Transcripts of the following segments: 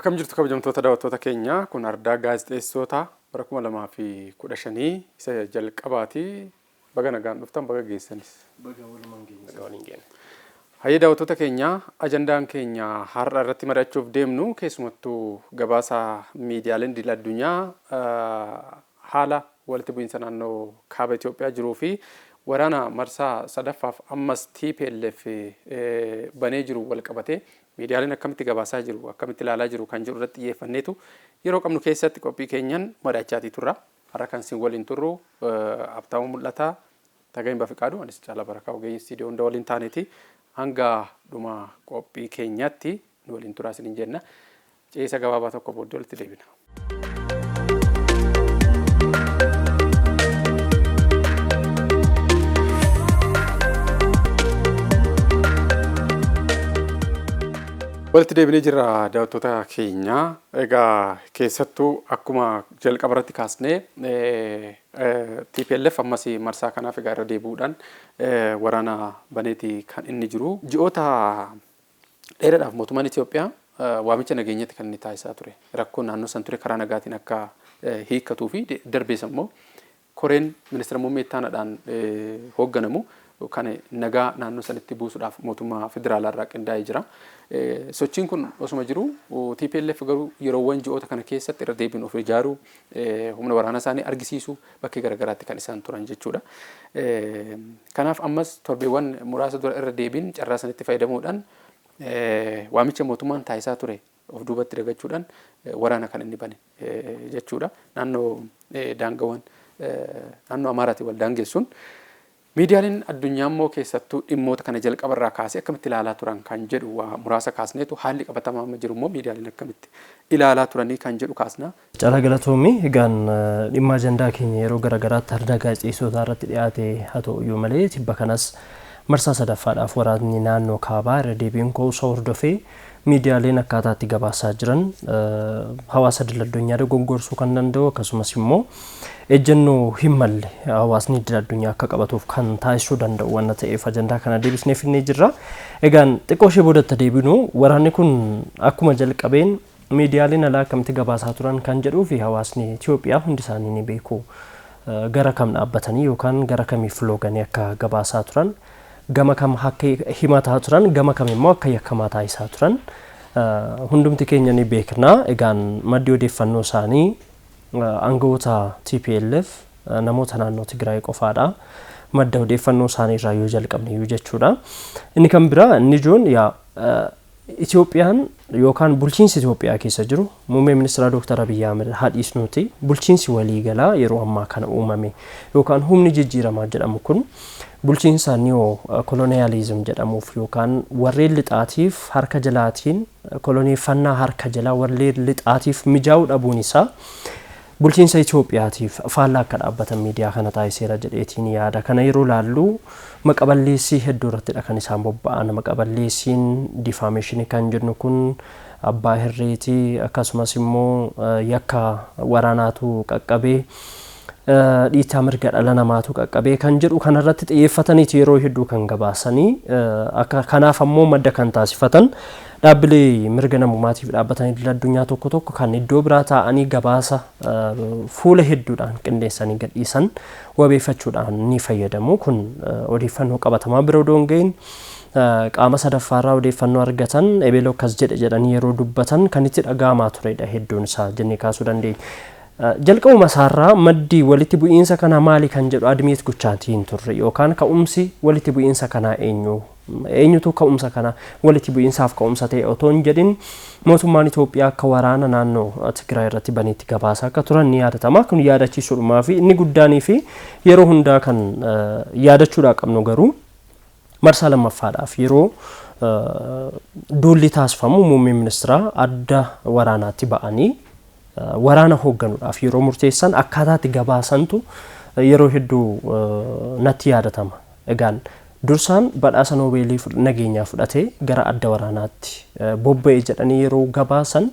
Akkam jirtu kabajamtoota daawwattoota keenya kun ardaa gaazexeessitoota bara 2015 isa jalqabaati baga nagaan dhuftan baga geessanis. Baga waliin geenne. Hayyee daawwattoota keenya ajandaan keenya har'a irratti mari'achuuf deemnu keessumattuu gabaasa miidiyaaleen idil addunyaa haala walitti bu'iinsa naannoo kaaba Itoophiyaa jiruu fi waraana marsaa sadaffaaf ammas TPLF banee jiru wal qabatee miidiyaaleen akkamitti gabaasaa jiru akkamitti ilaalaa jiru kan jiru irratti xiyyeeffanneetu yeroo qabnu keessatti qophii keenyan mari'achaatii turra. Har'a kan isin waliin turru Abtaamuu Mul'ataa Tagayin Bafiqaaduu anis Caalaa Barakaa ogeeyyii istiidiyoo hunda waliin taaneeti hanga dhuma qophii keenyatti nu waliin turaa isiniin jenna. Ceesa gabaabaa tokko booddee walitti deebina. Walitti deebinee jirra daawwattoota keenya. Egaa keessattuu akkuma jalqaba irratti kaasnee TPLF ammas marsaa kanaaf egaa irra deebi'uudhaan waraana baneeti kan inni jiru. Ji'oota dheeraadhaaf mootummaan Itoophiyaa waamicha nageenyatti kan inni taasisaa ture. Rakkoon naannoo san ture karaa nagaatiin akka hiikkatuu fi darbees immoo koreen ministeera muummee itti aanaadhaan hoogganamu kan nagaa naannoo sanitti buusuudhaaf mootummaa federaalaa irraa qindaa'ee jira. Sochiin kun osuma jiru TPLF garuu yeroowwan ji'oota kana keessatti irra deebiin of ijaaruu humna waraana isaanii argisiisuu bakkee garaagaraatti kan isaan turan jechuudha. Kanaaf ammas torbeewwan muraasa dura irra deebiin carraa sanitti fayyadamuudhaan waamicha mootummaan taasisaa ture of duubatti dagachuudhaan waraana kan inni bane jechuudha. Naannoo daangawwan naannoo Amaaraatiin wal daangessuun miidiyaaleen addunyaa immoo keessattuu dhimmoota kana jalqaba irraa kaasee akkamitti ilaalaa turan kan jedhu waa muraasa kaasneetu haalli qabatamaa amma jiru immoo miidiyaaleen akkamitti ilaalaa turanii kan jedhu kaasna. Caalaa Galatoomii egaan dhimma ajandaa keenya yeroo garaagaraatti ardaa gaazexeessitoota irratti dhiyaate haa ta'u iyyuu malee tibba kanas marsaa sadaffaadhaaf waraanni naannoo kaabaa irra deebiin ka'uusaa hordofee miidiyaaleen akkaataatti gabaasaa jiran hawaasa idil addunyaa dogoggorsuu kan danda'u akkasumas immoo ejjennoo hin malle hawaasni idil addunyaa akka qabatuuf kan taasisuu danda'u waan ta'eef ajandaa kana deebisnee finnee jirra. Egaan xiqqoo ishee boodatti deebinu waraanni kun akkuma jalqabeen miidiyaaleen alaa akkamitti gabaasaa turan kan jedhuu fi hawaasni Itoophiyaa hundi isaanii ni beeku gara kam dhaabbatanii yookaan gara kamiif looganii akka gabaasaa turan gama kam akka himataa turan gama kam immoo akka yakkamaa taasisaa turan hundumti keenya ni beekna. Egaan maddi odeeffannoo isaanii aangawoota TPLF namoota naannoo Tigraay qofaadha. Madda odeeffannoo isaanii irraa yoo jalqabne iyyuu jechuudha. Inni kan biraa inni ijoon Itoophiyaan yookaan bulchiinsi Itoophiyaa keessa jiru muummee ministeera Dr. Abiy Ahmed hadhiisnuuti bulchiinsi waliigalaa yeroo ammaa kana uumame yookaan humni jijjiiramaa jedhamu kun bulchiinsa niyoo koloniyaalizim jedhamuuf yookaan warreen lixaatiif harka jalaatiin koloneeffannaa harka jalaa warreen lixaatiif mijaa'uu dhabuun isaa bulchiinsa Itoophiyaatiif faallaa akka dhaabbatan miidiyaa kana taasiseera jedheetiin yaada. Kana yeroo laallu maqaballeessii hedduu irrattidha kan isaan bobba'an. Maqaballeessiin diffaameeshinii kan jennu kun abbaa hirreetii akkasumas immoo yakka waraanaatu qaqqabee dhiitaa mirga dhala namaatu qaqqabee kan jedhu kanarratti xiyyeeffataniiti yeroo hedduu kan gabaasanii akka kanaaf ammoo madda kan taasifatan dhaabbilee mirga namummaatiif dhaabbatan idil addunyaa tokko tokko kan iddoo biraa taa'anii gabaasa fuula hedduudhaan qindeessanii gadhiisan wabeeffachuudhaan ni fayyadamu. Kun odeeffannoo qabatamaa bira odoo hin ga'iin qaama sadaffaarraa odeeffannoo argatan ebeeloo akkas jedhanii yeroo dubbatan kan itti dhaga'amaa turedha hedduun isaa jennee kaasuu dandeenya. Jalqabuma isaarraa maddi walitti bu'iinsa kana maali kan jedhu admiit gochaatiin turre yookaan ka'umsi walitti bu'iinsa kana eenyutu ka'umsa kana walitti bu'iinsaaf ka'umsa ta'e otoo hin jedhin mootummaan Itoophiyaa akka waraana naannoo Tigraay irratti baneetti gabaasaa akka turan ni yaadatama. Kun yaadachiisuudhumaa fi inni guddaanii fi yeroo hundaa kan yaadachuudhaa qabnu garuu marsaa lammaffaadhaaf yeroo duulli taasifamu muummee ministeera adda waraanaatti ba'anii waraana hoogganuudhaaf yeroo murteessan akkaataatti gabaasantu yeroo hedduu natti yaadatama. Egaan dursaan badhaasa Noobeelii nageenyaa fudhatee gara adda waraanaatti bobba'ee jedhanii yeroo gabaasan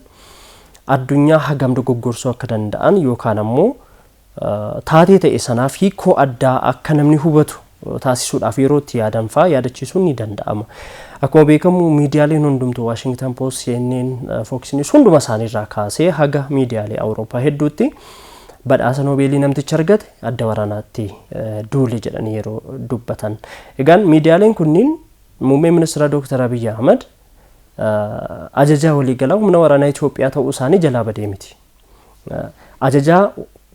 addunyaa hagam dogoggorsuu akka danda'an yookaan ammoo taatee ta'e sanaaf hiikoo addaa akka namni hubatu taasisuudhaaf yeroo itti yaadan fa'aa yaadachiisuun ni danda'ama. Akkuma beekamu miidiyaaleen hundumtuu Washington Post, CNN, Fox News hunduma isaaniirraa kaasee haga miidiyaalee Awurooppaa hedduutti badhaasa Noobeelii namtichi argate adda waraanaatti duule jedhanii yeroo dubbatan. Egaan miidiyaaleen kunniin muummee ministeera Dr. Abiy Ahmed ajajaa waliigalaa humna waraanaa Itoophiyaa ta'uu isaanii jalaa badee miti. Ajajaa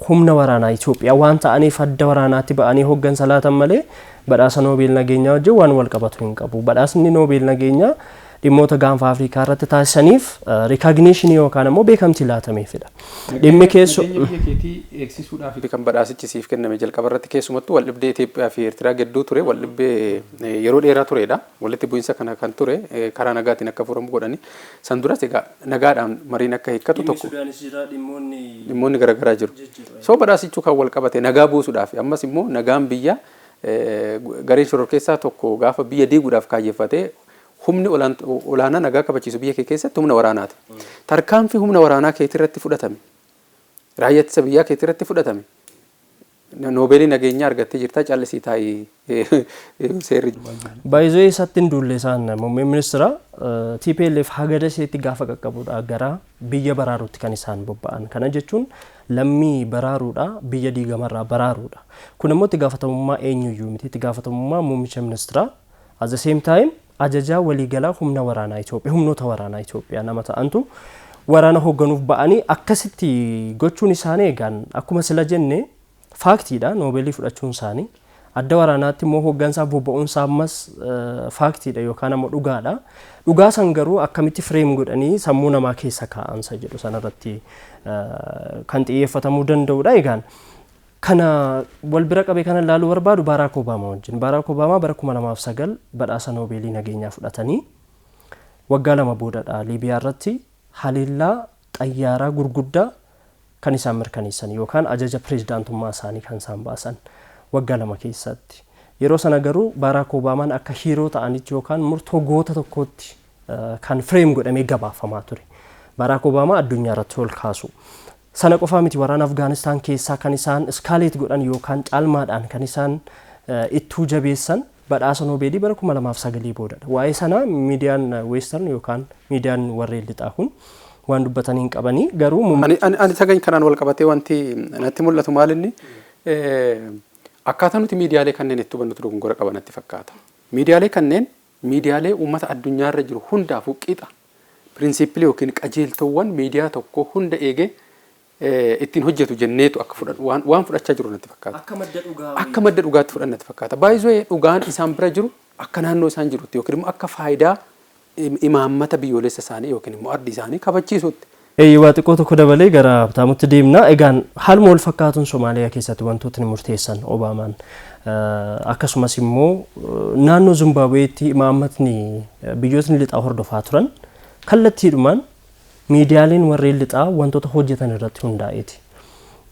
humna waraanaa Itoophiyaa waan ta'aniif adda waraanaatti ba'anii hooggansa laatan malee badhaasa Noobeel nageenyaa wajjin waan wal qabatu hin qabu. Badhaasni Noobeel nageenyaa dhimmoota gaanfa Afrikaa irratti taasisaniif recognition yookaan immoo beekamtii laatameefidha. Dhimmi keessoo keetii eegsisuudhaaf kan badhaasichi siif kenname jalqaba irratti keessumattuu wal dhibdee Itoophiyaa fi Eertiraa gidduu ture, wal dhibdee yeroo dheeraa turedha. Walitti bu'iinsa kana kan ture karaa nagaatiin akka furamu godhani. San duras egaa nagaadhaan mariin akka hiikkatu tokko dhimmoonni garaagaraa jiru. So badhaasichu kan wal qabate nagaa buusuudhaaf ammas immoo nagaan biyya gareen shororkeessaa tokko gaafa biyya diiguudhaaf kaayeffatee humni olaanaa nagaa kabachiisu biyya kee keessatti humna waraanaati. Tarkaanfii humna waraanaa keetii irratti fudhatame. Raayyaa ittisa biyyaa keetii irratti fudhatame. Noobeelii nageenyaa argattee jirtaa callisii taa'ii seerri. Baay'ee isatti hin duulle isaan muummee ministeera TPLF haga daseetti gaafa qaqqabuudha gara biyya baraaruutti kan isaan bobba'an. Kana jechuun lammii baraaruudha, biyya diigamarraa baraaruudha. Kun immoo itti gaafatamummaa eenyuyyuu miti, itti gaafatamummaa muummicha ministeera. At the same time ajajaa waliigalaa humna waraanaa Itoophiyaa, humnoota waraanaa Itoophiyaa nama ta'antu waraana hoogganuuf ba'anii akkasitti gochuun isaanii egaan akkuma sila jenne faaktiidha. Noobeelii fudhachuun isaanii adda waraanaatti immoo hooggansaaf bobba'uun isaa ammas faaktiidha yookaan ammoo dhugaadha. Dhugaa san garuu akkamitti fireem godhanii sammuu namaa keessa kaa'ansa jedhu sanarratti kan xiyyeeffatamuu danda'udha. Egaan kana wal bira qabee kana ilaaluu barbaadu Barack Obama wajjin. Barack Obama bara 2009 badhaasa Noobeelii nageenyaa fudhatanii waggaa lama boodadha Liibiyaa irratti haleellaa xayyaaraa gurguddaa kan isaan mirkaneessan yookaan ajaja pireezidaantummaa isaanii kan isaan baasan waggaa lama keessatti. Yeroo sana garuu Barack Obamaan akka hiiroo ta'anitti yookaan murtoo goota tokkotti kan fireem godhamee gabaafamaa ture. Barack Obama addunyaa irratti ol kaasu. Sana qofaa miti waraana Afgaanistaan keessaa kan isaan iskaaleet godhan yookaan caalmaadhaan kan isaan ittuu jabeessan badhaasa Noobeelii bara 2009 boodadha. Waa'ee sana miidiyaan Western yookaan miidiyaan warreen lixaa kun waan dubbatanii hin qabanii garuu ani sagany kanaan wal qabatee wanti natti mul'atu maalinni akkaataa nuti miidiyaalee kanneen itti hubannutu dogongora qaban natti fakkaata. Miidiyaalee kanneen miidiyaalee uummata addunyaarra jiru hundaafuu qixa pirinsipilii yookiin qajeeltowwan miidiyaa tokko hunda eegee ittiin hojjetu jenneetu akka fudhatu waan fudhachaa jiru natti fakkaata. Akka madda dhugaatti fudhan natti fakkaata. Baay'ee dhugaan isaan bira jiru akka naannoo isaan jirutti yookiin immoo akka faayidaa imaammata biyyoolessa isaanii yookiin immoo ardii isaanii kabachiisuutti. Waa xiqqoo tokko dabalee gara Habtaamutti deemna. Egaan haaluma wal fakkaatuun Somaaliyaa keessatti wantootni murteessan Obaamaan akkasumas immoo naannoo Zimbaabuweetti imaammatni biyyootni lixaa hordofaa turan kallattiidhumaan miidiyaaleen warreen lixaa wantoota hojjetan irratti hundaa'eeti.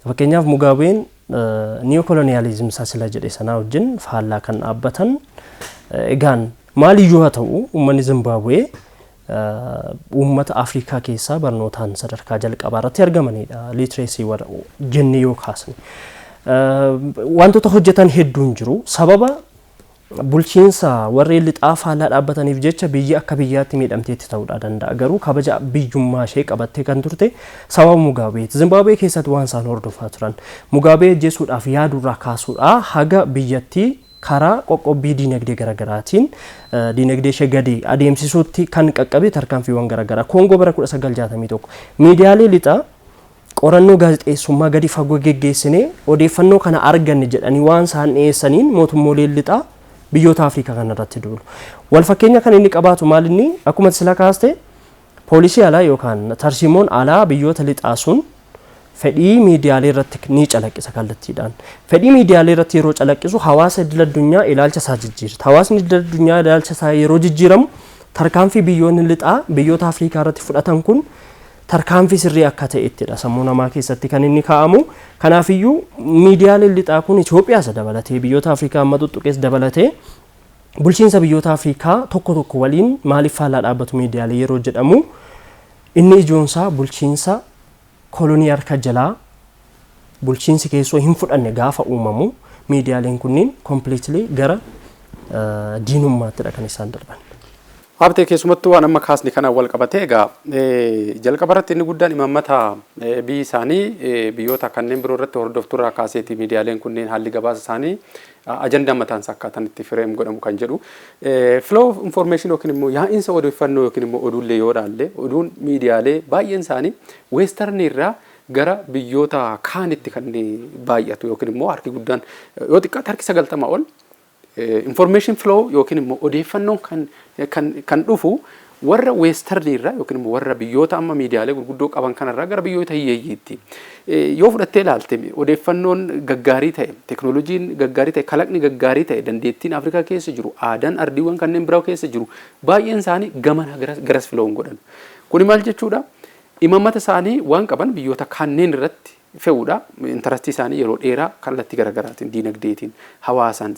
Fakkeenyaaf Mugaabeen niyokoloniyaalizim isaa sila jedhe sanaa wajjin faallaa kan dhaabbatan. Egaan maaliyyuu haa ta'u uummanni Zimbaabuwee uummata Afrikaa keessaa barnootaan sadarkaa jalqabaa irratti argamanidha. Literacy jennee yoo kaasne wantoota hojjetan hedduun jiru. Sababa bulchiinsa warreen lixaa faallaa dhaabbataniif jecha biyyi akka biyyaatti miidhamteetti ta'uu danda'a. Garuu kabaja biyyummaa ishee qabattee kan turte sababa Mugaabeeti. Zimbaabuwee keessatti waan isaan hordofaa turan Mugaabee ajjeesuudhaaf yaadurraa kaasuudhaa haga biyyattii karaa qoqqobbii diinagdee garaagaraatiin diinagdee ishee gadi adeemsisuutti kan qaqqabe tarkaanfiiwwan garaagaraa. Koongoo bara 1961 miidiyaalee lixaa qorannoo gaazexeessummaa gadi fagoo geggeessinee odeeffannoo kana arganne jedhanii waan isaan dhiyeessaniin mootummooleen lixaa biyyoota Afrikaa kanarratti duulu. Wal fakkeenya kan inni qabaatu maalinni akkuma sila kaaste poolisii alaa yookaan tarsiimoon alaa biyyoota lixaa sun fedhii miidiyaalee irratti ni calaqqisa kallattiidhaan. Fedhii miidiyaalee irratti yeroo calaqqisu hawaasa idil addunyaa ilaalcha isaa jijjiirta. Hawaasni idil addunyaa ilaalcha isaa yeroo jijjiiramu tarkaanfii biyyoonni lixaa biyyoota Afrikaa irratti fudhatan kun tarkaanfii sirrii akka ta'ettidha sammuu namaa keessatti kan inni kaa'amu. Kanaafiyyuu miidiyaaleen lixaa kun Itoophiyaas dabalatee biyyoota Afrikaa amma tuttuqees dabalatee bulchiinsa biyyoota Afrikaa tokko tokko waliin maaliif faallaa dhaabbatu miidiyaalee yeroo jedhamu inni ijoonsaa bulchiinsa kolonii harka jalaa bulchiinsi keessoo hin fudhanne gaafa uumamu miidiyaaleen kunniin completely gara diinummaatidha kan isaan darban. Abtee keessumattuu waan amma kaasni kana wal qabatee egaa jalqaba irratti inni guddaan imaammata biyyi isaanii biyyoota kanneen biroo irratti hordoftuurraa kaaseeti miidiyaaleen kunneen haalli gabaasa isaanii ajandaa mataan isaa akkaataan itti fireem godhamu kan jedhu flow of information yookiin immoo yaa'insa odeeffannoo yookiin immoo oduullee yoo dhaalle oduun miidiyaalee baay'een isaanii weestarnii irraa gara biyyoota kaanitti kan baay'atu yookiin immoo harki guddaan yoo xiqqaate harki 90 ol information flow yookiin immoo odeeffannoon kan dhufu warra weestarnii irraa yookiin immoo warra biyyoota amma miidiyaalee gurguddoo qaban kanarraa gara biyyoota hiyyeeyyiitti yoo fudhattee ilaalte odeeffannoon gaggaarii ta'e teknooloojiin gaggaarii ta'e kalaqni gaggaarii ta'e dandeettiin Afrikaa keessa jiru aadaan ardiiwwan kanneen biroo keessa jiru baay'een isaanii gamana garas filoon godhan kuni maal jechuudha imaammata isaanii waan qaban biyyoota kanneen irratti fe'uudha intarastii isaanii yeroo dheeraa kallattii garaagaraatiin diinagdeetiin hawaasaan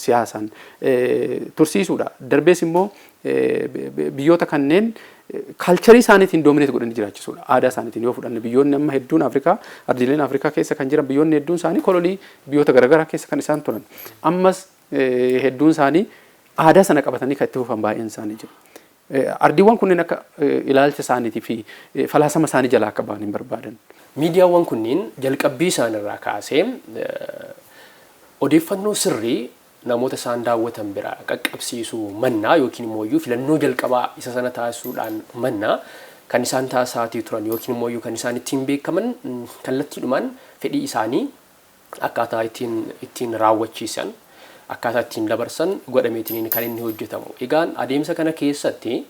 siyaasaan tursiisuudha darbees immoo biyyoota kanneen kalcharii isaaniitiin doomineet godhanii jiraachisuudha aadaa isaaniitiin yoo fudhanne biyyoonni amma hedduun Afrikaa ardiileen Afrikaa keessa kan jiran biyyoonni hedduun isaanii kolonii biyyoota garaagaraa keessa kan isaan turan ammas hedduun isaanii aadaa sana qabatanii kan itti fufan baay'een isaanii jiru. Ardiiwwan kunneen akka ilaalcha isaaniitii fi falaasama isaanii jalaa akka ba'an hin barbaadan. Miidiyaawwan kunneen jalqabbii isaanirraa kaasee odeeffannoo sirrii namoota isaan daawwatan bira qaqqabsiisuu mannaa yookiin immoo filannoo jalqabaa isa sana taasisuudhaan mannaa kan isaan taasisaatii turan yookiin immoo kan isaan ittiin beekaman kallattiidhumaan fedhii isaanii akkaataa ittiin raawwachiisan akkaataa ittiin dabarsan godhameetiin kan inni hojjetamu. Egaan adeemsa kana keessatti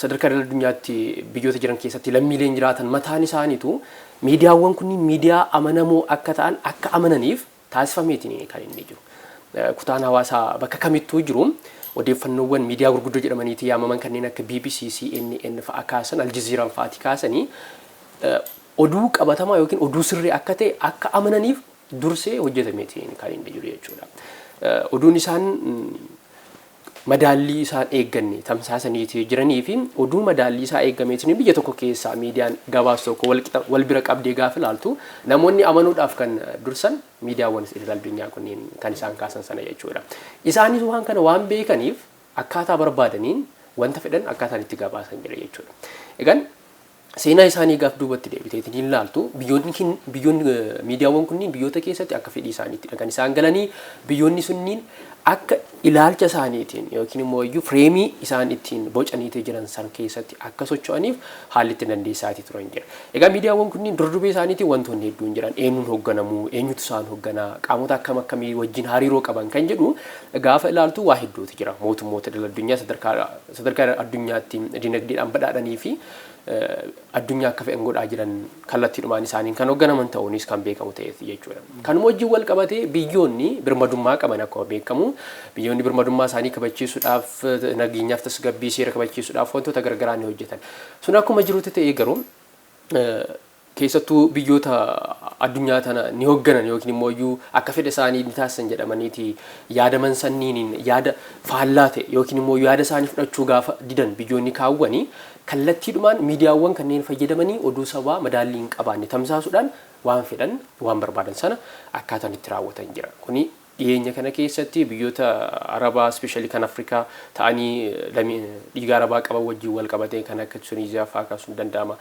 sadarkaa addunyaatti biyyoota jiran keessatti lammiileen jiraatan mataan isaaniitu miidiyaawwan kunniin miidiyaa amanamoo akka ta'an akka amananiif taasifameetiin kan inni jiru. Kutaan hawaasaa bakka kamittuu jiru odeeffannoowwan miidiyaa gurguddoo jedhamaniiti yaamaman kanneen akka BBC, CNN fa'a kaasan, Aljazeera fa'aati kaasanii oduu qabatamaa yookiin oduu sirrii akka ta'e akka amananiif dursee hojjetameetiin kan inni jiru jechuudha. Oduun isaan madaallii isaan eegganne tamsaasaniitii jiranii fi oduu madaallii isaa eeggameetiin biyya tokko keessaa miidiyaan gabaas tokko wal bira qabdee gaafa ilaaltu namoonni amanuudhaaf kan dursan miidiyaawwan addunyaa kunneen kan isaan kaasan sana jechuudha. Isaanis waan kana waan beekaniif akkaataa barbaadaniin wanta fedhan akkaataan itti gabaasan jira jechuudha. Egaan seenaa isaanii gaaf duubatti deebiteetiin hin ilaaltu biyyoonni miidiyaawwan kunniin biyyoota keessatti akka fedhii isaaniitti kan isaan galanii biyyoonni sunniin akka ilaalcha isaaniitiin yookiin immoo fireemii isaan ittiin bocaniitee jiran san keessatti akka socho'aniif haalli itti dandeessaatii turan jira. Egaa miidiyaawwan kunniin durdubee isaaniitiin wantoonni hedduun jiran eenyuun hoogganamu eenyutu isaan hoogganaa qaamota akkamii wajjin hariiroo qaban kan jedhu gaafa ilaaltu waa hedduutu jira. Mootummoota addunyaa sadarkaa addunyaatti dinagdeedhaan badhaadhanii fi addunyaa akka fe'an godhaa jiran kallattiidhumaan isaaniin kan hoogganaman ta'uunis kan beekamu ta'eeti jechuudha. Kanuma wajjin wal qabatee biyyoonni birmadummaa qaban akkuma beekamu biyyoonni birmadummaa isaanii kabachiisuudhaaf nageenyaaf tasgabbii seera kabachiisuudhaaf wantoota garaagaraa ni hojjetan. Sun akkuma jirutti ta'ee garuu keessattuu biyyoota addunyaa tana ni hoogganan yookiin immoo akka fedha isaanii ni taasisan jedhamaniiti yaadaman sanniin yaada faallaa ta'e yookiin immoo yaada isaanii fudhachuu gaafa didan biyyoonni kaawwanii kallattiidhumaan miidiyaawwan kanneen fayyadamanii oduu sabaa madaallii hin qabaanne tamsaasuudhaan waan fedhan waan barbaadan sana akkaataan itti raawwatan jira. Kuni dhiyeenya kana keessatti biyyoota Arabaa ispeeshaalii kan Afrikaa ta'anii dhiiga Arabaa qaban wajjin wal qabatee kan akka Tuniiziyaa fa'aa kaasuun danda'ama.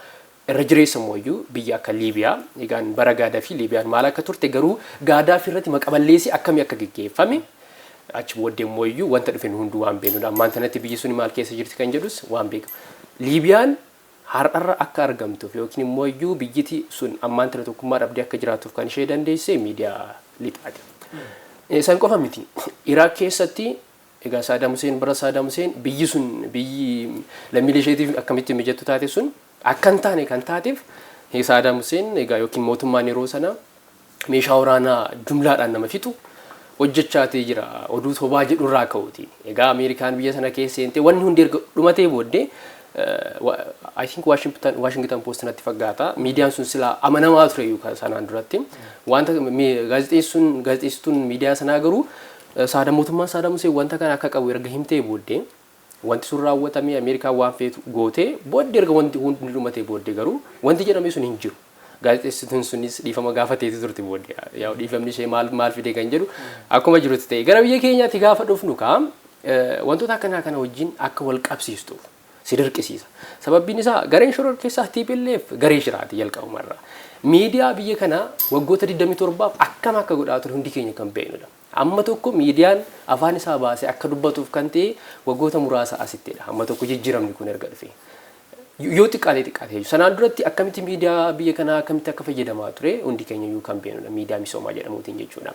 Irra jireessa immoo biyya akka Liibiyaa egaan bara Gaadaa fi Liibiyaan maal akka turte garuu Gaadaafi irratti maqaballeessi akkamii akka geggeeffame achi booddee immoo wanta dhufe hunduu waan beeknudha. Ammaan tanatti biyyi sun maal keessa jirti kan jedhus waan beekamu. Liibiyaan har'arra akka argamtuuf yookiin immoo biyyiti sun ammaan tana tokkummaa dhabdee akka jiraatuuf kan ishee dandeesse miidiyaa lixaati. San qofa miti. Iraaq keessatti egaa Saadaam Huseen bara Saadaam Huseen biyyi sun biyyi lammiilee isheetiif akkamitti mijattu taate sun akka hin taane kan taateef Saadaam Huseen egaa yookiin mootummaan yeroo sana meeshaa waraanaa jumlaadhaan nama fixu hojjechaatee jira oduu sobaa jedhurraa ka'uuti. Egaa Ameerikaan biyya sana keessa seentee wanni hundi erga dhumatee booddee I think Washington Post natti fakkaata miidiyaan sun sila amanamaa ture yookaan sanaan duratti wanta gaazexeessituun miidiyaa sanaa garuu mootummaan Saadaam Huseen wanta kana akka qabu erga himtee booddee wanti sun raawwatamee Ameerikaan waan feetu gootee booddee erga wanti hundi dhumatee booddee garuu wanti jedhame sun hin jiru. Gaazexeessituun sunis dhiifama gaafateeti turte booddee yaa dhiifamni ishee maal fide kan jedhu akkuma jirutti ta'e gara biyya keenyaatti gaafa dhufnu kaa wantoota akkanaa kana wajjin akka wal qabsiistu si dirqisiisa. Sababbiin isaa gareen shoror keessaa TPLF garee shiraati jalqabumarraa. Miidiyaa biyya kanaa waggoota 27 akkam akka godhaa ture hundi keenya kan beeknudha. Amma tokko miidiyaan afaan isaa baasee akka dubbatuuf kan ta'e waggoota muraasa asittidha. Amma tokko jijjiiramni kun erga dhufe. Yoo xiqqaatee sanaan duratti akkamitti miidiyaa biyya kanaa akkamitti akka fayyadamaa ture hundi keenya iyyuu kan beeknudha. Miidiyaa misoomaa jedhamuutiin jechuudha.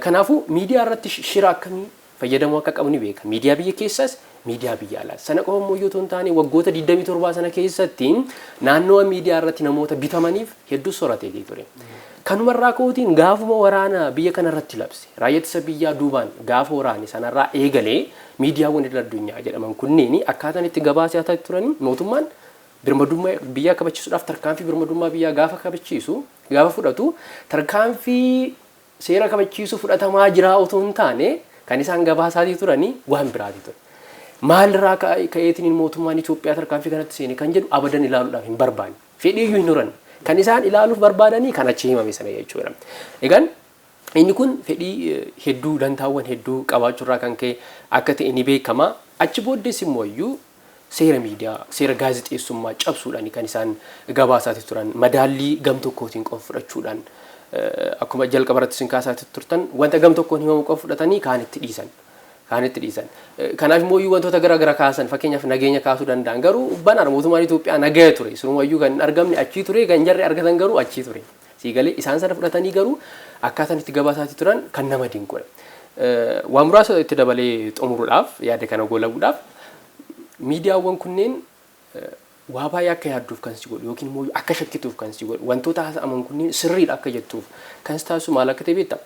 Kanaafuu miidiyaa irratti shira akkamii fayyadamuu akka qabu ni beeka. Miidiyaa biyya keessaas miidiyaa biyya alaas. Sana qofa immoo yoo ta'an waggoota 27 sana keessatti naannoo miidiyaa irratti namoota bitamaniif hedduu soratee ture. Kanumarraa kootiin gaafuma waraana biyya kana irratti labse. Raayyaa ittisa biyyaa duubaan gaafa waraane sanarraa eegalee miidiyaawwan idil addunyaa jedhaman kunneen akkaataan itti gabaasaa turan mootummaan birmadummaa biyyaa kabachiisuudhaaf tarkaanfii birmadummaa biyyaa gaafa kabachiisu gaafa fudhatu tarkaanfii seera kabachiisu fudhatamaa jira otoo hin taane kan isaan gabaasaa turanii waan biraati ture. Maalirraa ka'eetiin mootummaan Itoophiyaa tarkaanfii kanatti seene kan jedhu abadan ilaaluudhaaf hin barbaanne. Fedhii iyyuu hin horan. Kan isaan ilaaluuf barbaadanii kan achi himame sana jechuudha. Egaan inni kun fedhii hedduu dantaawwan hedduu qabaachuurraa kan ka'e akka ta'e ni beekama. Achi booddees immoo iyyuu seera miidiyaa, seera gaazexeessummaa cabsuudhaan kan isaan gabaasaa turan madaallii gam tokkootiin qofa fudhachuudhaan akkuma jalqabarratti isin kaasaa turtan wanta gam tokkoon himamu qofa fudhatanii kaan itti dhiisan. Kanaaf immoo wantoota garaa kaasan fakkeenyaaf nageenya kaasuu danda'an garuu banaan mootummaan Itoophiyaa nagaya ture. Sunumayyuu kan argamne achii ture kan jarri argatan garuu achii ture. Siigalee isaan sana fudhatanii garuu akkaataan itti gabaasaa turan kan nama dinqudha. Waan muraasa itti dabalee xumuruudhaaf yaada kana goolabuudhaaf miidiyaawwan kunneen waa baay'ee akka yaadduuf kan si godhu yookiin immoo akka shakkituuf kan si godhu wantoota haasa'aman kunneen sirriidha akka jettuuf kan si taasisu maal akka ta'e beekta.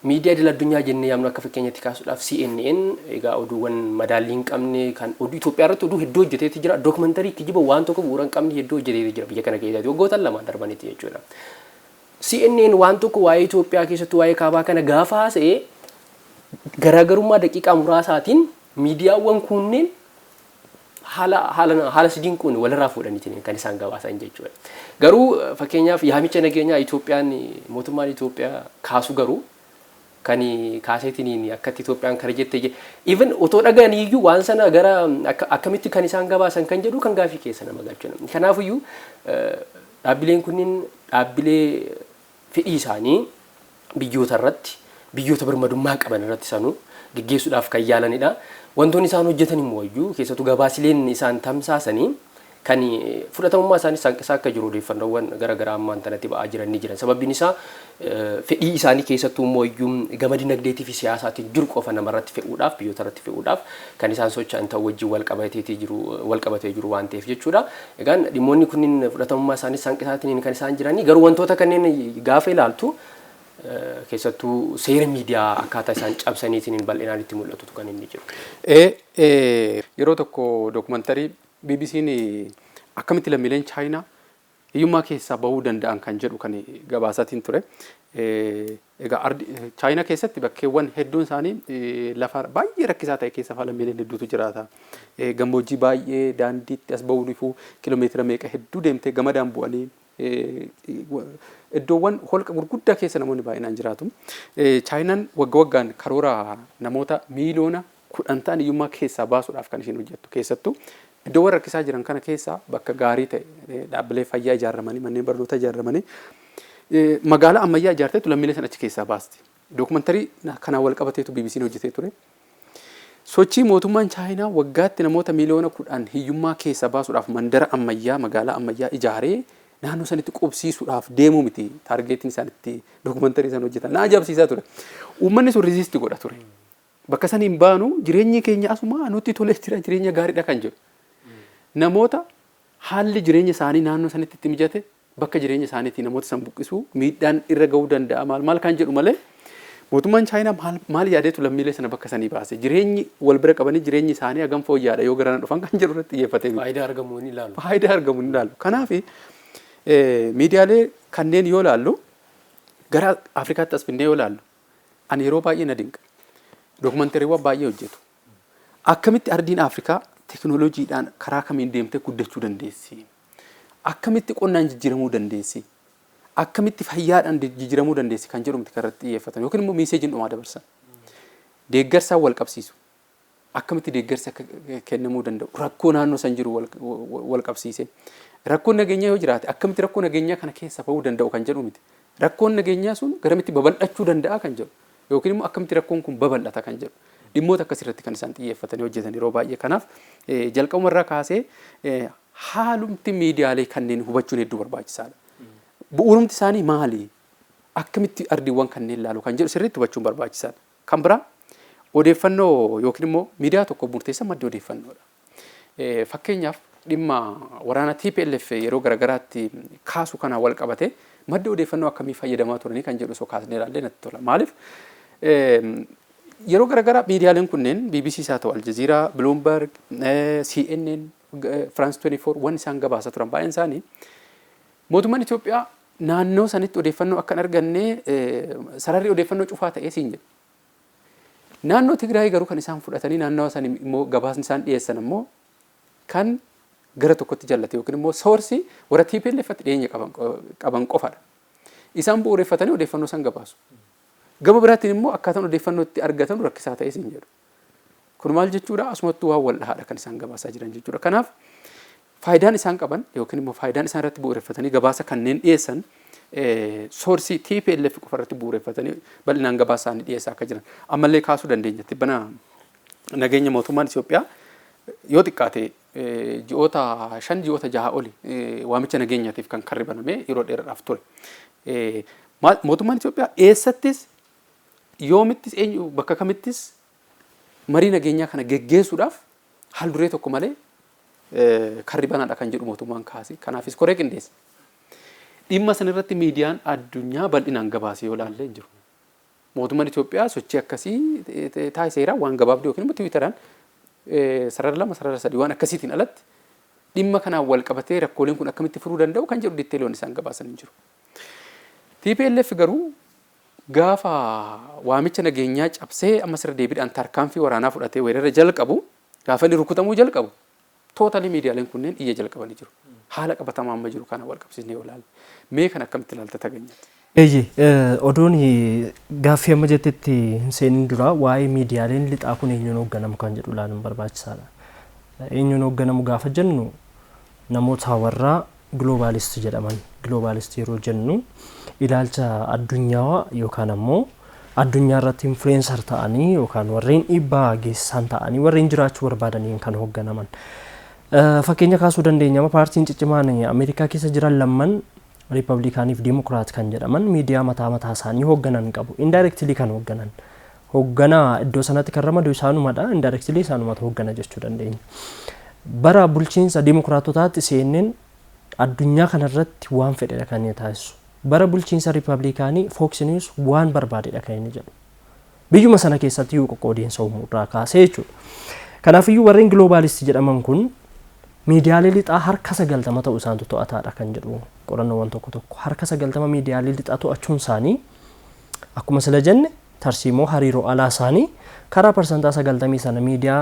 Miidiyaa idil addunyaa jennee yaamnu akka fakkeenyatti kaasuudhaaf CNN egaa oduuwwan madaallii hin qabne kan oduu Itoophiyaa irratti oduu hedduu hojjeteeti jira. Dookumantarii kijiba waan tokko bu'uura hin qabne hedduu hojjeteeti jira biyya kana keessatti waggoota lamaan darbanitti jechuudha. CNN waan tokko waa'ee Itoophiyaa keessatti waa'ee kaabaa kana gaafa haasa'e garaagarummaa daqiiqaa muraasaatiin miidiyaawwan kunneen haala sidiin kun walirraa fuudhaniitiin kan isaan gabaasan jechuudha. Garuu fakkeenyaaf yaamicha nageenyaa Itoophiyaan mootummaan Itoophiyaa kaasu garuu kan kaaseetiin akkatti Itoophiyaan kana jettee even otoo dhaga'anii iyyuu waan sana gara akkamitti kan isaan gabaasan kan jedhu kan gaafii keessa nama galchudha. Kanaafiyyuu dhaabbileen kunniin dhaabbilee fedhii isaanii biyyoota irratti biyyoota birmadummaa qaban irratti sanuu gaggeessuudhaaf kan yaalanidha. Wantoonni isaan hojjetan immoo iyyuu keessattuu gabaasileen isaan tamsaasanii kan fudhatamummaa isaanii hanqisaa akka jiru odeeffannoowwan garaa ammaan tanatti ba'aa jiran ni jiran. Sababbiin isaa fedhii isaanii keessattuu immoo iyyuu gama dinagdeetii fi siyaasaatiin jiru qofa namarratti fe'uudhaaf biyyoota irratti fe'uudhaaf kan isaan socho'an ta'u wajjin wal qabatee jiru waan ta'eef jechuudha. Egaan dhimmoonni kunniin fudhatamummaa isaanii hanqisaatiin kan isaan jiranii garuu wantoota kanneen gaafa ilaaltu keessattuu seera miidiyaa akkaataa isaan cabsaniitiin bal'inaan itti mul'atutu kan inni jiru. Yeroo tokko dookumantarii BBC'n akkamitti lammiileen Chaayinaa hiyyummaa keessaa bahuu danda'an kan jedhu kan gabaasaatiin ture. Egaa Chaayinaa keessatti bakkeewwan hedduun isaanii lafa baay'ee rakkisaa ta'e keessa fa'aa lammiileen hedduutu jiraata. Gammoojjii baay'ee daandiitti as bahuu dhufuu kiiloomeetira meeqa hedduu deemtee gamadaan bu'anii iddoowwan holqa gurguddaa keessa namoonni baay'inaan jiraatu. Chaayinaan waggaan karoora namoota miiliyoona 10 ta'an hiyyummaa keessaa baasuudhaaf kan isheen hojjettu keessattuu iddoowwan rakkisaa jiran kana keessaa bakka gaarii ta'e dhaabbilee fayyaa ijaaramanii manneen barnootaa ijaaramanii magaalaa ammayyaa ijaarteetu lammiilee sana achi keessaa baasti. Dookumantarii kanaan wal qabateetu BBC'n hojjetee ture. Sochii mootummaan Chaayinaa waggaatti namoota miiliyoona 10 hiyyummaa keessaa baasuudhaaf mandara ammayyaa magaalaa ammayyaa ijaaree naannoo sanitti qubsiisuudhaaf deemuu miti taargeetiin isaanitti dookumantarii isaan hojjetan. Na ajaa'ibsiisaa ture. Uummanni sun riziistii godha ture. Bakka saniin baanu jireenyi keenya asuma nutti tolee jira jireenya gaariidha kan jedhu. Namoota haalli jireenya isaanii naannoo sanitti itti mijate bakka jireenya isaaniitii namoota san buqqisuu miidhaan irra ga'uu danda'a maal kan jedhu malee mootummaan Chaayinaa maal yaadeetu lammiilee sana bakka sanii baase jireenyi wal bira qabanii jireenyi isaanii hagam fooyya'aadha yoo garana dhufan kan jedhu irratti xiyyeeffatee faayidaa argamuu ni ilaalu. Faayidaa argamuu ni ilaalu. Kanaaf miidiyaalee kanneen yoo ilaallu gara Afrikaatti as finnee yoo ilaallu ani yeroo baay'ee na dinqa. Dookumantariiwwan baay'ee hojjetu. Akkamitti ardiin Afrikaa teknooloojiidhaan karaa kamiin deemtee guddachuu dandeessi? Akkamitti qonnaan jijjiiramuu dandeessi? Akkamitti fayyaadhaan jijjiiramuu dandeessi kan jedhu miti irratti xiyyeeffatan yookiin immoo miiseejiin dhumaa dabarsan. Deeggarsaan wal qabsiisu. akkamitti deeggarsi akka kennamuu danda'u rakkoo naannoo san jiru wal qabsiisee rakkoon nageenyaa yoo jiraate akkamitti rakkoo nageenyaa kana keessa ba'uu danda'u kan jedhu miti rakkoon nageenyaa sun garamitti babal'achuu danda'a kan jedhu yookiin immoo akkamitti rakkoon kun babal'ata kan jedhu dhimmoota akkasirratti kan isaan xiyyeeffatanii hojjetan yeroo baay'ee kanaaf jalqabumarraa kaasee haalumti miidiyaalee kanneen hubachuun hedduu barbaachisaadha. Bu'uurumti isaanii maali? Akkamitti ardiiwwan kanneen ilaalu kan jedhu sirriitti hubachuun barbaachisaadha. Kan biraa odeeffannoo yookiin immoo miidiyaa tokko murteessan madda odeeffannoodha. Fakkeenyaaf dhimma waraana TPLF yeroo garagaraatti kaasu kana wal qabate madda odeeffannoo akkamii fayyadamaa turanii kan jedhu osoo kaasnee ilaallee natti tola. Maaliif yeroo garagaraa miidiyaaleen kunneen BBC haa ta'u Aljazeeraa, Bloomberg, CNN, France 24 waan isaan gabaasa turan baay'een isaanii mootummaan Itoophiyaa naannoo sanitti odeeffannoo akka hin arganne sararri odeeffannoo cufaa ta'ee siin jedhu. Naannoo Tigraay garuu kan isaan fudhatanii naannoo san immoo gabaasni isaan dhiyeessan immoo kan gara tokkotti jallate yookiin immoo soorsii warra TPLFtti dhiyeenya qaban qofadha. Isaan bu'uureffatanii odeeffannoo san gabaasu. Gama biraatiin immoo akkaataan odeeffannoo itti argatan rakkisaa ta'ee siin jedhu. Kun maal jechuudha? Asumattuu waan wal dhahaadha kan isaan gabaasaa jiran jechuudha. Kanaaf faayidaan isaan qaban yookiin immoo faayidaan isaan irratti bu'uureffatanii gabaasa kanneen dhiyeessan soorsii TPLF qofa irratti bu'uureffatanii bal'inaan gabaasa isaanii dhiyeessaa akka jiran ammallee kaasuu dandeenya. Tibbana nageenya mootummaan Itoophiyaa yoo xiqqaate ji'oota 5 ji'oota 6 oli waamicha nageenyaatiif kan karribaname yeroo dheeraadhaaf ture. Mootummaan Itoophiyaa eessattis yoomittis eenyu bakka kamittis marii nageenyaa kana geggeessuudhaaf haal duree tokko malee karribanaadha kan jedhu mootummaan kaase. Kanaafis koree qindeessa. Dhimma san irratti miidiyaan addunyaa bal'inaan gabaasee yoo ilaallee jiru. Mootummaan Itoophiyaa sochii akkasii taasiseera waan gabaabduu yookiin immoo Tiwiitaraan sarara 2 sarara 3 waan akkasiitiin alatti dhimma kanaan wal qabatee rakkooleen kun akkamitti furuu danda'u kan jedhu diiteeloon isaan gabaasanii jiru. TPLF garuu gaafa waamicha nageenyaa cabsee amma sirra deebiidhaan tarkaanfii waraanaa fudhatee weerara jalqabu gaafa inni rukutamuu jalqabu tootaalii miidiyaaleen kunneen iyya jalqabanii jiru. Haala qabatamaa amma jiru kana wal qabsiisnee yoo ilaalle mee kan akkamitti ilaalta taganyatti? Oduun gaaffii amma jettetti hin seenin dura waa'ee miidiyaaleen lixaa kun eenyuun hoogganamu kan jedhu ilaaluun barbaachisaadha. Eenyuun hoogganamu gaafa jennu namoota warraa globaalist jedhaman. Globaalist yeroo jennu ilaalcha addunyaa yookaan ammoo addunyaa irratti influencer ta'anii yookaan warreen dhiibbaa geessisan ta'anii warreen jiraachuu barbaadaniin kan hoogganaman. Fakkeenya kaasuu dandeenya paartiin ciccimaan Ameerikaa keessa jiran lamman Riippablikaanii fi Dimokiraat kan jedhaman miidiyaa mataa isaanii hoogganan qabu. Indirectly kan hoogganan. Hoogganaa iddoo sanatti kan ramadu isaanumadha. Indirectly isaanumatu hooggana jechuu dandeenya. Bara bulchiinsa Dimokiraatotaatti CNN addunyaa kanarratti waan fedheedha kan inni taasisu. Bara bulchiinsa Riippablikaanii Fox News waan barbaadeedha kan inni jedhu. Biyyuma sana keessatti iyyuu qoqqoodiinsa uumuurraa kaasee jechuudha. Kanaafiyyuu warreen globaalist jedhaman kun miidiyaalee lixaa harka 90 ta'uu isaantu to'ataadha kan jedhu qorannoowwan tokko harka 90 miidiyaalee lixaa to'achuun isaanii akkuma sila jenne tarsiimoo hariiroo alaa isaanii karaa parsantaa 90 sana miidiyaa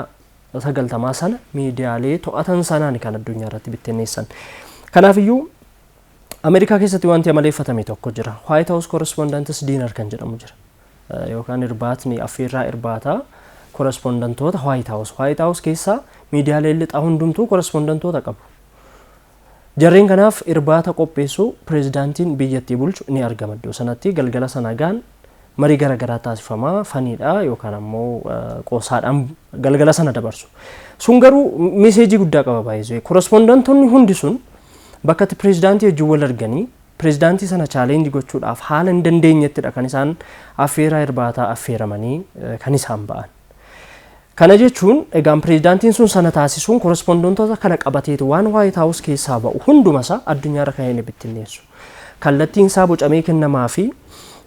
90 sana miidiyaalee to'atan sanaan kan addunyaa irratti bittinneessan. Kanaafiyyuu Ameerikaa keessatti wanti amaleeffatame tokko jira. White House Correspondents Dinner kan jedhamu jira. Yookaan irbaatni affeerraa irbaataa korrespondantoota White House keessaa miidiyaalee lixaa hundumtuu korrespondantoota qabu. Jarreen kanaaf irbaata qopheessuu pireezidaantiin biyyattii bulchu ni argama iddoo sanatti galgala sanagaan marii garaagaraa taasifamaa faniidha yookaan ammoo qoosaadhaan galgala sana dabarsu. Sun garuu meeseejii guddaa qaba baay'ee. Korrespondantoonni hundi sun bakka itti pireezidaantii wajjin wal arganii pireezidaantii sana chaalenjii gochuudhaaf haala hin dandeenyettidha kan isaan affeeraa irbaataa affeeramanii kan isaan ba'an. Kana jechuun egaan pireezidaantiin sun sana taasisuun korrespondantoota kana qabateetu waan White House keessaa ba'u hundumasaa addunyaarra kan inni bittinneessu. Kallattiin isaa bocamee kennamaa fi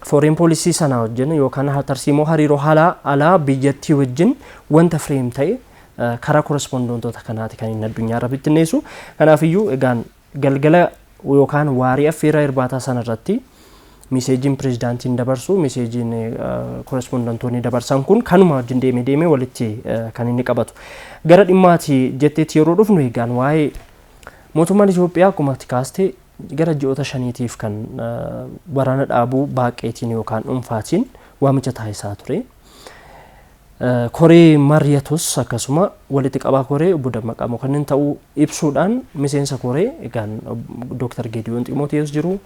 foreign policy sana wajjin yookaan tarsiimoo hariiroo alaa biyyattii wajjin wanta fireem ta'e karaa korrespondantoota kanaati kan inni addunyaarra bittinneessu. Kanaafiyyuu egaan galgala yookaan waarii affeeraa irbaataa sana irratti meeseejiin pireezidaantiin dabarsu meeseejiin korrespondantoonni dabarsan kun kanuma wajjin deemee walitti kan inni qabatu. Gara dhimmaati jetteetti yeroo dhufnu egaan waa'ee mootummaan Itoophiyaa akkuma kaastee gara ji'oota 5tiif kan waraana dhaabuu baaqeetiin yookaan dhuunfaatiin waamicha taasisaa ture. koree mariyatus akkasuma walitti qabaa koree obbo Dammaqaa Mokonnin ta'uu ibsuudhaan miseensa koree egaan Dr. Geediyoon Ximootees jiru,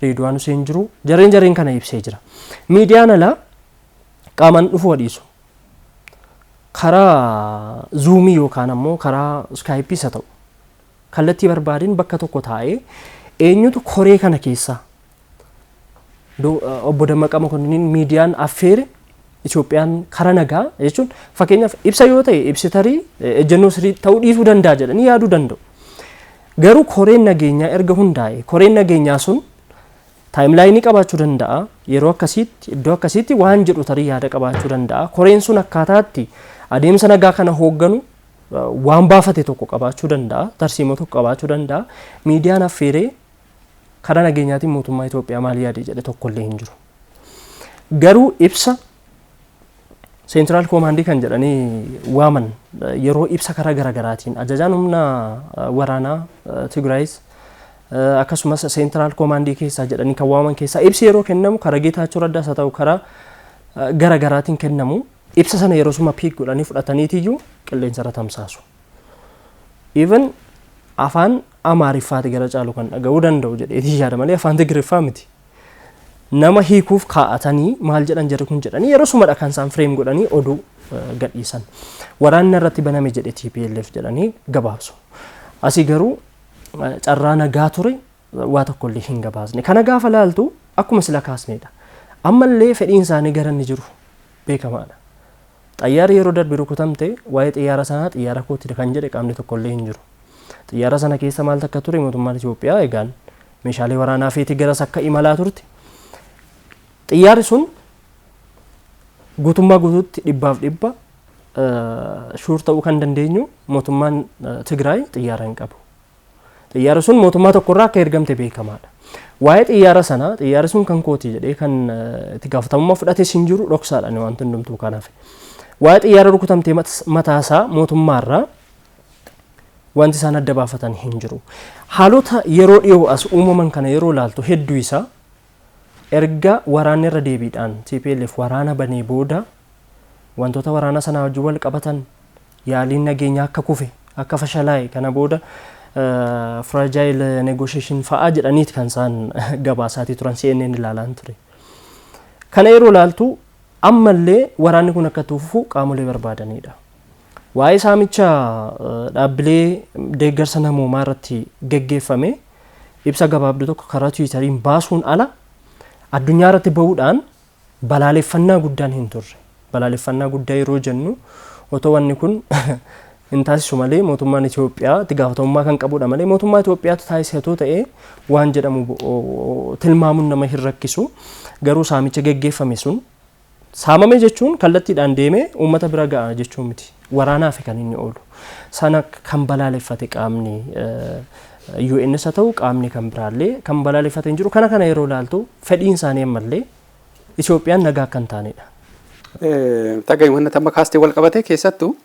Reedwaan Huseen jiru, jareen kana ibsee jira. Miidiyaan alaa qaamaan dhufuu dhiisu. Karaa zuumii yookaan ammoo karaa iskaayipii isa ta'u kallattii barbaadin bakka tokko taa'ee eenyutu koree kana keessaa obbo Dammaqaa Mokonnin miidiyaan affeere Itoophiyaan karaa nagaa jechuun fakkeenyaaf ibsa yoo ta'e ibsitarii ejjennoo sirrii ta'uu dhiisuu danda'a jedhanii yaaduu danda'u. Garuu koreen nageenyaa erga hundaa'e koreen nageenyaa sun taayimlaayinii qabaachuu danda'a. Yeroo akkasiitti iddoo akkasiitti waan jedhu tarii yaada qabaachuu danda'a. Koreen sun akkaataatti adeemsa nagaa kana hoogganu waan baafate tokko qabaachuu danda'a. Tarsiimoo tokko qabaachuu danda'a. Miidiyaan affeeree karaa nageenyaatiin mootummaa Itoophiyaa maal yaade jedhe tokkollee hin jiru. Garuu ibsa Central Command kan jedhanii waaman yeroo ibsa karaa garaagaraatiin ajajaan humna waraanaa Tigraayis akkasumas Central Command keessaa jedhanii kan waaman keessaa ibsi yeroo kennamu karaa Geetaachoo Raddaas haa ta'u karaa garaagaraatiin kennamu ibsa sana yeroo suma piik godhanii fudhataniitiyyuu qilleensarra tamsaasu. Even afaan Amaariffaati gara caalu kan dhaga'uu danda'u jedheetii yaada malee afaan Tigiriffaa miti. Nama hiikuuf kaa'atanii maal jedhan jedhu kun jedhanii yeroo sumadha kan isaan frame godhanii oduu gadhiisan. Waraanni irratti baname jedhe TPLF jedhanii gabaabsu. Asii garuu carraa nagaa ture waa tokkollee hin gabaasne. Kana gaafa laaltu akkuma sila kaasnedha. Ammallee fedhiin isaanii gara inni jiru beekamaadha. Xayyaarri yeroo darbe rukutamte waa'ee xiyyaara sanaa xiyyaara kootti kan jedhe qaamni tokkollee hin jiru. Xiyyaara sana keessa maal akka ture mootummaan Itoophiyaa egaan meeshaalee waraanaa feetii garas akka imalaa turte. Xiyyaarri sun guutummaa guutuutti dhibbaaf dhibba shuur ta'uu kan dandeenyu mootummaan Tigraay xiyyaara hin qabu. Xiyyaarri sun mootummaa tokkorraa akka ergamte beekamaadha. Waa'ee xiyyaara sanaa xiyyaarri sun kan kooti jedhee kan itti gaafatamummaa fudhates hin jiru dhoksaadhaan wanti hundumtuu kanaaf. Waa'ee xiyyaara rukutamtee mataasaa mootummaarraa wanti isaan adda baafatan hin jiru. Haalota yeroo dhiyoo as uumaman kana yeroo laaltu hedduu isaa erga waraanni irra deebiidhaan TPLF waraana banee booda wantoota waraana sana wajjin wal qabatan yaaliin nageenyaa akka kufe akka fashalaa'e kana booda fragile negotiation fa'aa jedhaniiti kan isaan gabaasaatii turan CNN ilaalaan ture. Kana yeroo laaltu ammallee waraanni kun akka tuufu qaamolee barbaadanidha. Waa'ee saamicha dhaabbilee deeggarsa namoomaa irratti geggeeffame ibsa gabaabduu tokko karaa Tiwiitariin baasuun ala addunyaa irratti bahuudhaan balaaleffannaa guddaan hin turre. Balaaleffannaa guddaa yeroo jennu otoo wanni kun hin taasisu malee mootummaan Itoophiyaa itti gaafatamummaa kan qabudha malee mootummaa Itoophiyaatu taasisatoo ta'ee waan jedhamu tilmaamuun nama hin rakkisu. Garuu saamicha geggeeffame sun saamame jechuun kallattiidhaan deemee uummata bira ga'a jechuun miti. Waraanaaf kan inni oolu. Sana kan balaaleffate qaamni UNs haa ta'u qaamni kan biraallee kan balaaleffate hin jiru. Kana yeroo laaltu fedhiin isaanii ammallee Itoophiyaan nagaa akka hin taanedha. Tagay wanna tamma kaastee wal qabatee keessattuu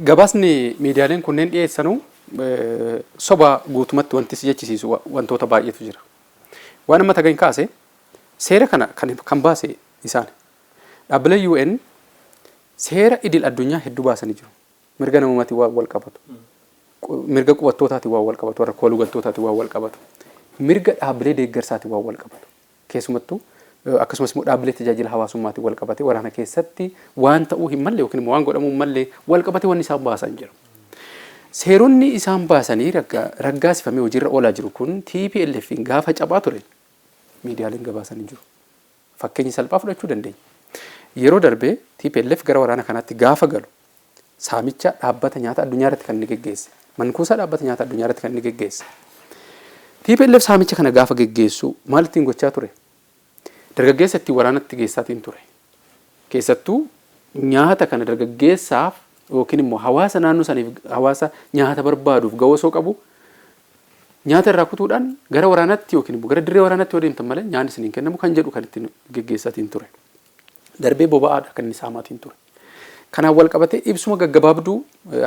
gabaasni miidiyaaleen kunneen dhiyeessanu soba guutumatti wanti si jechisiisu wantoota baay'eetu jira. Waan amma tagay kaase seera kana kan baase isaan dhaabbilee UN seera idil addunyaa hedduu baasanii jiru. Mirga namummaatti waan wal qabatu. Mirga qubattootaatti waan wal qabatu. Warra kooluu galtootaatti waan wal qabatu. Mirga dhaabbilee deeggarsaatti waan wal qabatu. Keessumattuu akkasumas immoo dhaabbilee tajaajila hawaasummaatti wal qabate waraana keessatti waan ta'uu hin malle yookiin waan godhamuu hin malle wal qabate waan isaan baasan jiru. Seeronni isaan baasanii raggaasifamee hojiirra oolaa jiru kun TPLF gaafa cabaa ture miidiyaaleen gabaasanii jiru. Fakkeenya salphaa fudhachuu dandeenya. Yeroo darbee TPLF gara waraana kanaatti gaafa galu saamicha dhaabbata nyaata addunyaa irratti kan inni geggeesse. Mankuusaa dhaabbata nyaata addunyaa irratti kan inni geggeesse. TPLF saamicha kana gaafa geggeessu maal ittiin gochaa ture? Dargaggeessa itti waraanatti geessaatiin ture. Keessattuu nyaata kana dargaggeessaaf yookiin immoo hawaasa naannoo saniif hawaasa nyaata barbaaduuf ga'oosoo qabu nyaata irraa kutuudhaan gara waraanatti yookiin immoo gara dirree waraanatti yoo deemtan malee nyaanni isiniin kennamu kan jedhu kan ittiin geggeessaatiin ture. Darbee boba'aadha kan inni saamaatiin ture. Kanaan wal qabatee ibsuma gaggabaabduu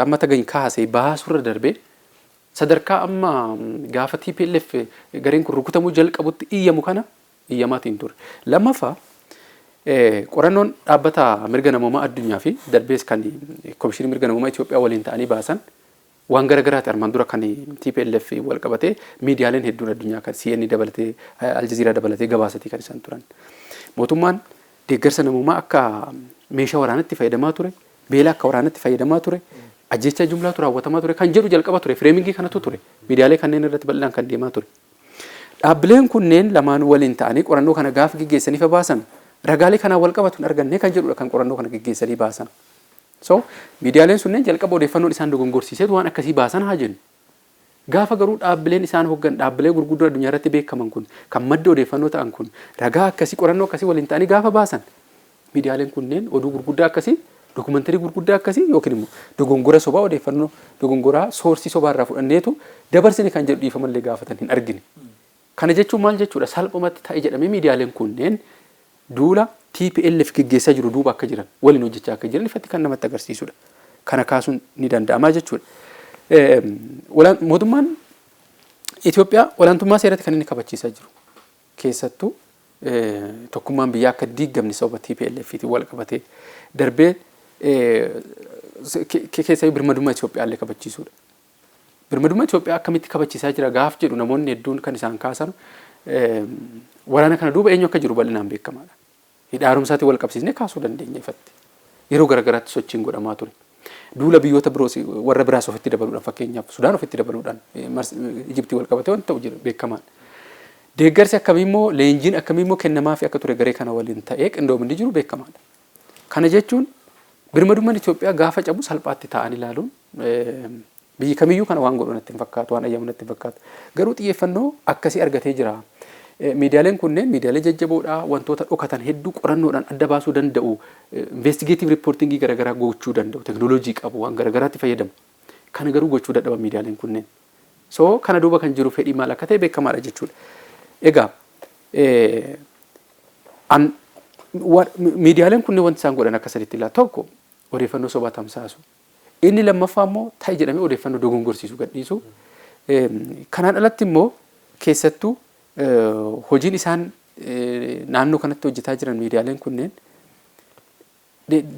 amma tagay kaasee baasurra darbee sadarkaa amma gaafa TPLF gareen kun rukutamuu jalqabutti iyyamu kana iyyamaatiin ture. Lammaffaa qorannoon dhaabbata mirga namoomaa addunyaa fi darbees kan Komishinii mirga namoomaa Itoophiyaa waliin ta'anii baasan waan garagaraati armaan dura kan TPLF wal qabatee miidiyaaleen hedduun addunyaa kan CNN dabalatee Aljazeeraa dabalatee gabaasatii kan isaan turan. Mootummaan deeggarsa namoomaa akka meeshaa waraanatti fayyadamaa ture, beela akka waraanatti fayyadamaa ture, ajjeechaa jumlaatu raawwatamaa ture kan jedhu jalqaba ture. Fireemingii kanatu ture. Miidiyaalee kanneen irratti bal'inaan kan deemaa ture. Dhaabbileen kunneen lamaan waliin ta'anii qorannoo kana gaafa gaggeessanii fa baasan ragaalee kanaan wal qabatu argannee kan jedhudha kan qorannoo kana gaggeessanii baasan. So miidiyaaleen sunneen jalqaba odeeffannoon isaan dogongorsiiseetu waan akkasii baasan haa jennu. Gaafa garuu dhaabbileen isaan hoggan dhaabbilee gurguddoo addunyaa irratti beekaman kun kan madda odeeffannoo ta'an kun ragaa akkasii qorannoo akkasii waliin ta'anii gaafa baasan miidiyaaleen kunneen oduu gurguddaa akkasii dokumentari gurguddaa akkasii yookiin immoo dogongora sobaa odeeffannoo dogongoraa soorsii sobaa irraa fudhanneetu dabarsine kan jedhu dhiifamallee gaafatan hin argine. Kana jechuun maal jechuudha salphumatti ta'e jedhamee miidiyaaleen kunneen duula TPLF gaggeessaa jiru duuba akka jiran waliin hojjechaa akka jiran ifatti kan namatti agarsiisudha. Kana kaasuun ni danda'ama jechuudha. Mootummaan Itoophiyaa olaantummaa seeratti kan inni kabachiisaa jiru. Keessattuu tokkummaan biyyaa akka diigamne sababa TPLFiitiin wal qabatee darbee keessaa birmadummaa Itoophiyaa illee kabachiisuudha. Birmadummaa Itoophiyaa akkamitti kabachiisaa jira gaaf jedhu namoonni hedduun kan isaan kaasan waraana kana duuba eenyu akka jiru bal'inaan beekamaadha. Hidhaarumsaatiin wal qabsiisnee kaasuu dandeenya ifatti. Yeroo garagaraatti sochiin godhamaa ture. Duula biyyoota biroos warra biraas ofitti dabaluudhaan fakkeenyaaf Sudaan ofitti dabaluudhaan Ijiptii wal qabatee waan ta'u jira beekamaan. Deeggarsi akkamii immoo leenjiin akkamii immoo kennamaa fi akka ture garee kana waliin ta'ee qindoominni jiru beekamaadha. Kana jechuun birmadummaan Itoophiyaa gaafa cabu salphaatti ta'an ilaaluun biyyi kamiyyuu kana waan godhu natti hin fakkaatu waan ayyamu natti hin fakkaatu. Garuu xiyyeeffannoo akkasii argatee jira. Miidiyaaleen kunneen miidiyaalee jajjaboodha wantoota dhokatan hedduu qorannoodhaan adda baasuu danda'u investigative reportingii garagaraa gochuu danda'u teknooloojii qabu waan garagaraatti fayyadamu kana garuu gochuu dadhaban miidiyaaleen kunneen so kana duuba kan jiru fedhii maal akka ta'e beekamaadha jechuudha. Egaa miidiyaaleen kunneen wanti isaan godhan akka sadiitti ilaa tokko odeeffannoo sobaa tamsaasu inni lammaffaa immoo ta'e jedhamee odeeffannoo dogongorsiisu gadhiisu kanaan alatti immoo keessattuu hojiin isaan naannoo kanatti hojjetaa jiran miidiyaaleen kunneen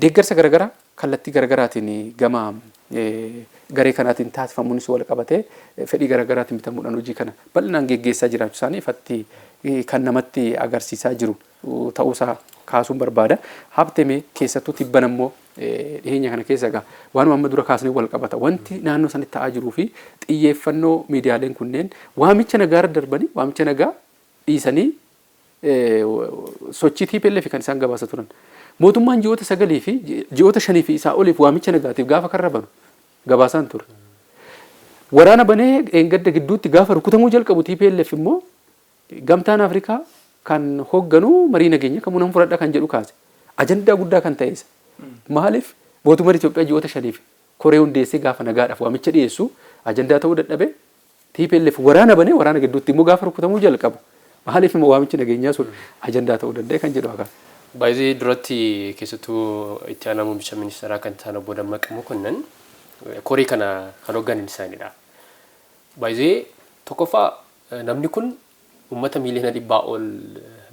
deeggarsa garagaraa kallattii garagaraatiin gama garee kanaatiin taasifamuunis wal qabatee fedhii garagaraatiin bitamuudhaan hojii kana bal'inaan geggeessaa jiraachuu isaanii ifatti kan namatti agarsiisaa jiru ta'uusaa kaasuun barbaada. Habtemee keessattuu tibban ammoo dhiyeenya kana keessa egaa waanuma amma dura kaasnee wal qabata wanti naannoo sanitti ta'aa jiruu fi xiyyeeffannoo miidiyaaleen kunneen waamicha nagaa irra darbanii waamicha nagaa dhiisanii sochii TPLF kan isaan gabaasa turan. Mootummaan ji'oota 9 fi ji'oota 5 fi isaa oliif waamicha nagaatiif gaafa karra banu gabaasaan ture. Waraana banee engadda gidduutti gaafa rukutamuu jalqabu TPLF immoo gamtaan Afrikaa kan hoogganu marii nageenya kan munan fudhadha kan jedhu kaase ajandaa guddaa kan ta'eessa. Maaliif mootummaan Itoophiyaa ji'oota 5 fi koree hundeessee gaafa nagaadhaaf waamicha dhiyeessu ajandaa ta'uu dadhabe TPLF waraana banee waraana gidduutti immoo gaafa rukutamuu jalqabu maaliif immoo waamichi nageenyaa sun ajandaa ta'uu danda'e kan jedhu hakan. Baay'ee duratti keessattuu itti aanaa muummicha ministeeraa kan ta'an obbo Dammaqaa Mokonnon koree kana kan hoogganan isaaniidha. Baay'ee tokkoffaa namni kun uummata miiliyoona 100 ol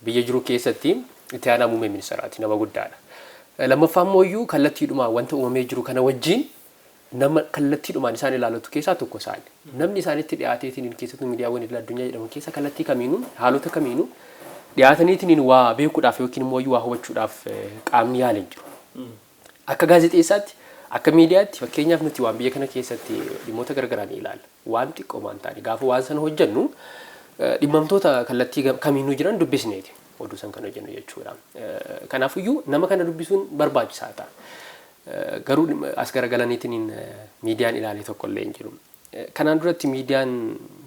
biyya jiru keessatti itti aanaa muummee ministeeraati nama guddaadha. Lammaffaa immoo kallattiidhuma wanta uumamee jiru kana wajjin nama kallattiidhumaan isaan ilaalatu keessaa tokko isaani. Namni isaanitti dhiyaateetiin keessattuu miidiyaawwan idil addunyaa jedhaman keessa kallattii kamiinuu haalota kamiinuu dhiyaataniitiin waa beekuudhaaf yookiin immoo waa hubachuudhaaf qaamni yaalan jiru. Akka gaazexeessaatti akka miidiyaatti fakkeenyaaf nuti waan biyya kana keessatti dhimmoota garagaraa ni ilaalla. Waan xiqqoo waan ta'ani gaafa waan sana hojjennu dhimmamtoota kallattii kamiinuu jiran dubbisneeti oduu san kan hojjennu jechuudha. Kanaafiyyuu nama kana dubbisuun barbaachisaa ta'a. Garuu as garagalaniitiin miidiyaan ilaalee tokko illee hin jiru. Kanaan duratti miidiyaan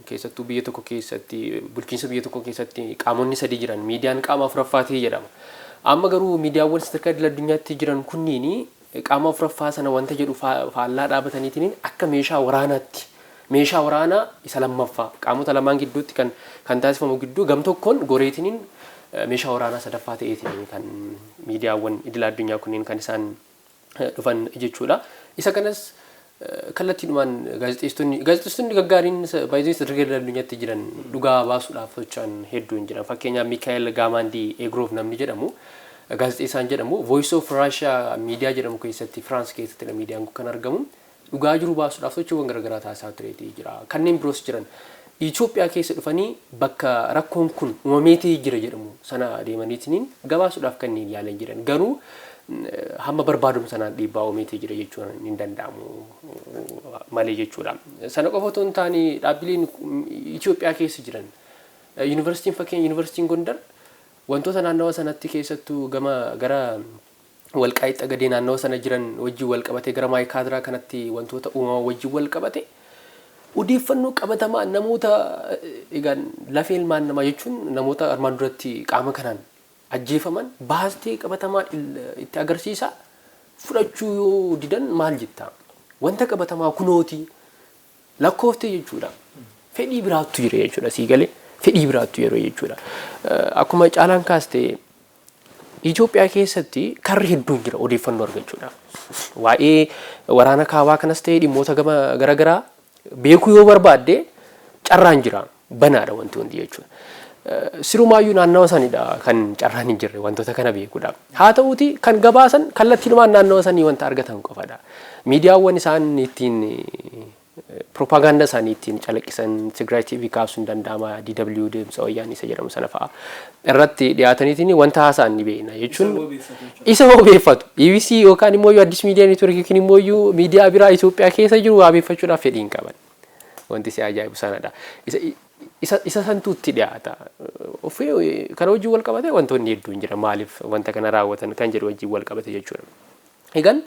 keessattuu biyya tokko keessatti bulchiinsa biyya tokko keessatti qaamonni 3 jiran miidiyaan qaama afuraffaatii jedhama. Amma garuu miidiyaawwan sadarkaa idil addunyaatti jiran kunniin qaama afuraffaa sana wanta jedhu faallaa dhaabataniitiin akka meeshaa waraanaatti meeshaa waraanaa isa lammaffaa qaamota lamaan gidduutti kan taasifamu gidduu gam tokkoon goreetiin meeshaa waraanaa sadaffaa ta'eetiin kan miidiyaawwan idil addunyaa kunniin kan isaan dhufan jechuudha. Isa kanas kallattiidhumaan gaazexeessitoonni gaggaariin baay'ee sadarkaa idil addunyaatti jiran dhugaa baasuudhaaf socho'an hedduun jiran. Fakkeenyaaf Miikaa'el Gaamaandii Egroof namni jedhamu gaazexeessaan jedhamu Voice of Russia miidiyaa jedhamu keessatti France keessatti miidiyaan kun kan argamu dhugaa jiru baasuudhaaf sochiiwwan garaagaraa taasisaa tureetii jira. Kanneen biroos jiran Itoophiyaa keessa dhufanii bakka rakkoon kun uumameetii jira jedhamu sana deemaniitiin gabaasuudhaaf kanneen yaalan jiran garuu hamma barbaadum sanaan dhiibbaa uumameetii jira jechuun hin danda'amu malee jechuudha. Sana qofa otoo hin taane dhaabbileen Itoophiyaa keessa jiran yuunivarsiitiin fakkeenya yuunivarsiitiin Gondar wantoota naannawa sanatti keessattuu gara walqaa'ixa gadee naannawa sana jiran wajjin wal qabate gara maayikaadiraa kanatti wantoota uumamaa wajjin wal qabate odeeffannoo qabatamaa namoota egaan lafee ilmaan namaa jechuun namoota armaan duratti qaama kanaan ajjeefaman baastee qabatamaa itti agarsiisa fudhachuu yoo didan maal jetta wanta qabatamaa kunooti lakkooftee jechuudha fedhii biraattu jira jechuudha sii galee fedhii biraattu yeroo jechuudha akkuma caalaan kaaste Itoophiyaa keessatti karri hedduun jira odeeffannoo argachuudhaaf waa'ee waraana kaabaa kanas ta'ee dhimmoota garaagaraa beekuu yoo barbaadde carraan jira banaadha wanti jechuudha. Sirumaayyuu naannawa sanidha kan carraan hin jirre wantoota kana beekuudhaaf. Haa ta'uuti kan gabaasan kallattiinumaan naannawa sanii wanta argatan qofadha. Miidiyaawwan isaan ittiin propaganda isaanii ittiin calaqqisan Tigray TV kaasuun danda'ama DW deemsa wayyaanii isa jedhamu sana fa'a irratti dhiyaataniitiin wanta haasa'an ni beekna jechuun isa wabeeffatu EBC yookaan immoo Addis Miidiyaa Neetwoorkii yookiin immoo miidiyaa biraa Itoophiyaa keessa jiru wabeeffachuudhaaf fedhii hin qaban wanti si ajaa'ibu sanadha isa santuutti dhiyaata ofii kana wajjin wal qabate wantoonni hedduun jira maaliif wanta kana raawwatan kan jedhu wajjin wal qabate jechuudha. Egaan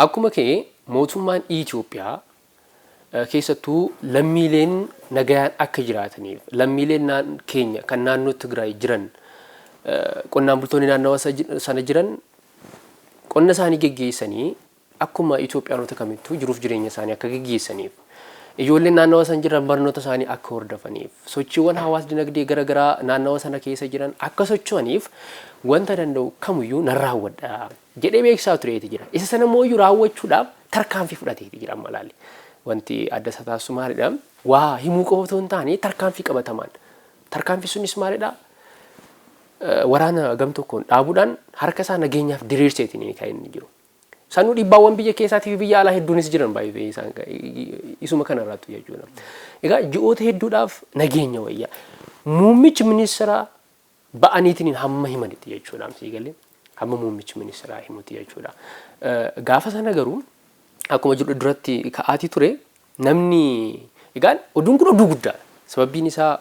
akkuma kee mootummaan Itoophiyaa keessattuu lammiileen nagayaan akka jiraataniif lammiileen keenya kan naannoo Tigraay jiran qonnaan bultoonni naannawa sana jiran qonna isaanii geggeessanii akkuma Itoophiyaanota kamittuu jiruuf jireenya isaanii akka geggeessaniif ijoolleen naannawa sana jiran barnoota isaanii akka hordofaniif sochiiwwan hawaas dinagdee garaagaraa naannawa sana keessa jiran akka socho'aniif wanta danda'u kamuyyuu nan raawwadha jedhee beeksisaa tureeti jira. Isa sana mooyyuu raawwachuudhaaf tarkaanfii fudhateeti jira malaalle. Wanti adda isa taasisu maalidha? Waa himuu qofa otoo hin taane tarkaanfii qabatamaan. Tarkaanfii sunis maalidha? Waraana gam tokkoon dhaabuudhaan harka isaa nageenyaaf diriirseetiin kan inni jiru. Sanuu dhibbaawwan biyya keessaatii fi biyya alaa hedduunis jiran baay'ee isaan isuma kanarraatu jechuudha. Egaa ji'oota hedduudhaaf nageenya wayyaa. Muummichi ministeeraa ba'aniitiin hamma himanitti jechuudha. Siigalee hamma muummichi ministeeraa himutti jechuudha. Gaafa sana garuu akkuma jiru duratti ka'aatii ture namni egaan oduun kun oduu guddaadha. Sababbiin isaa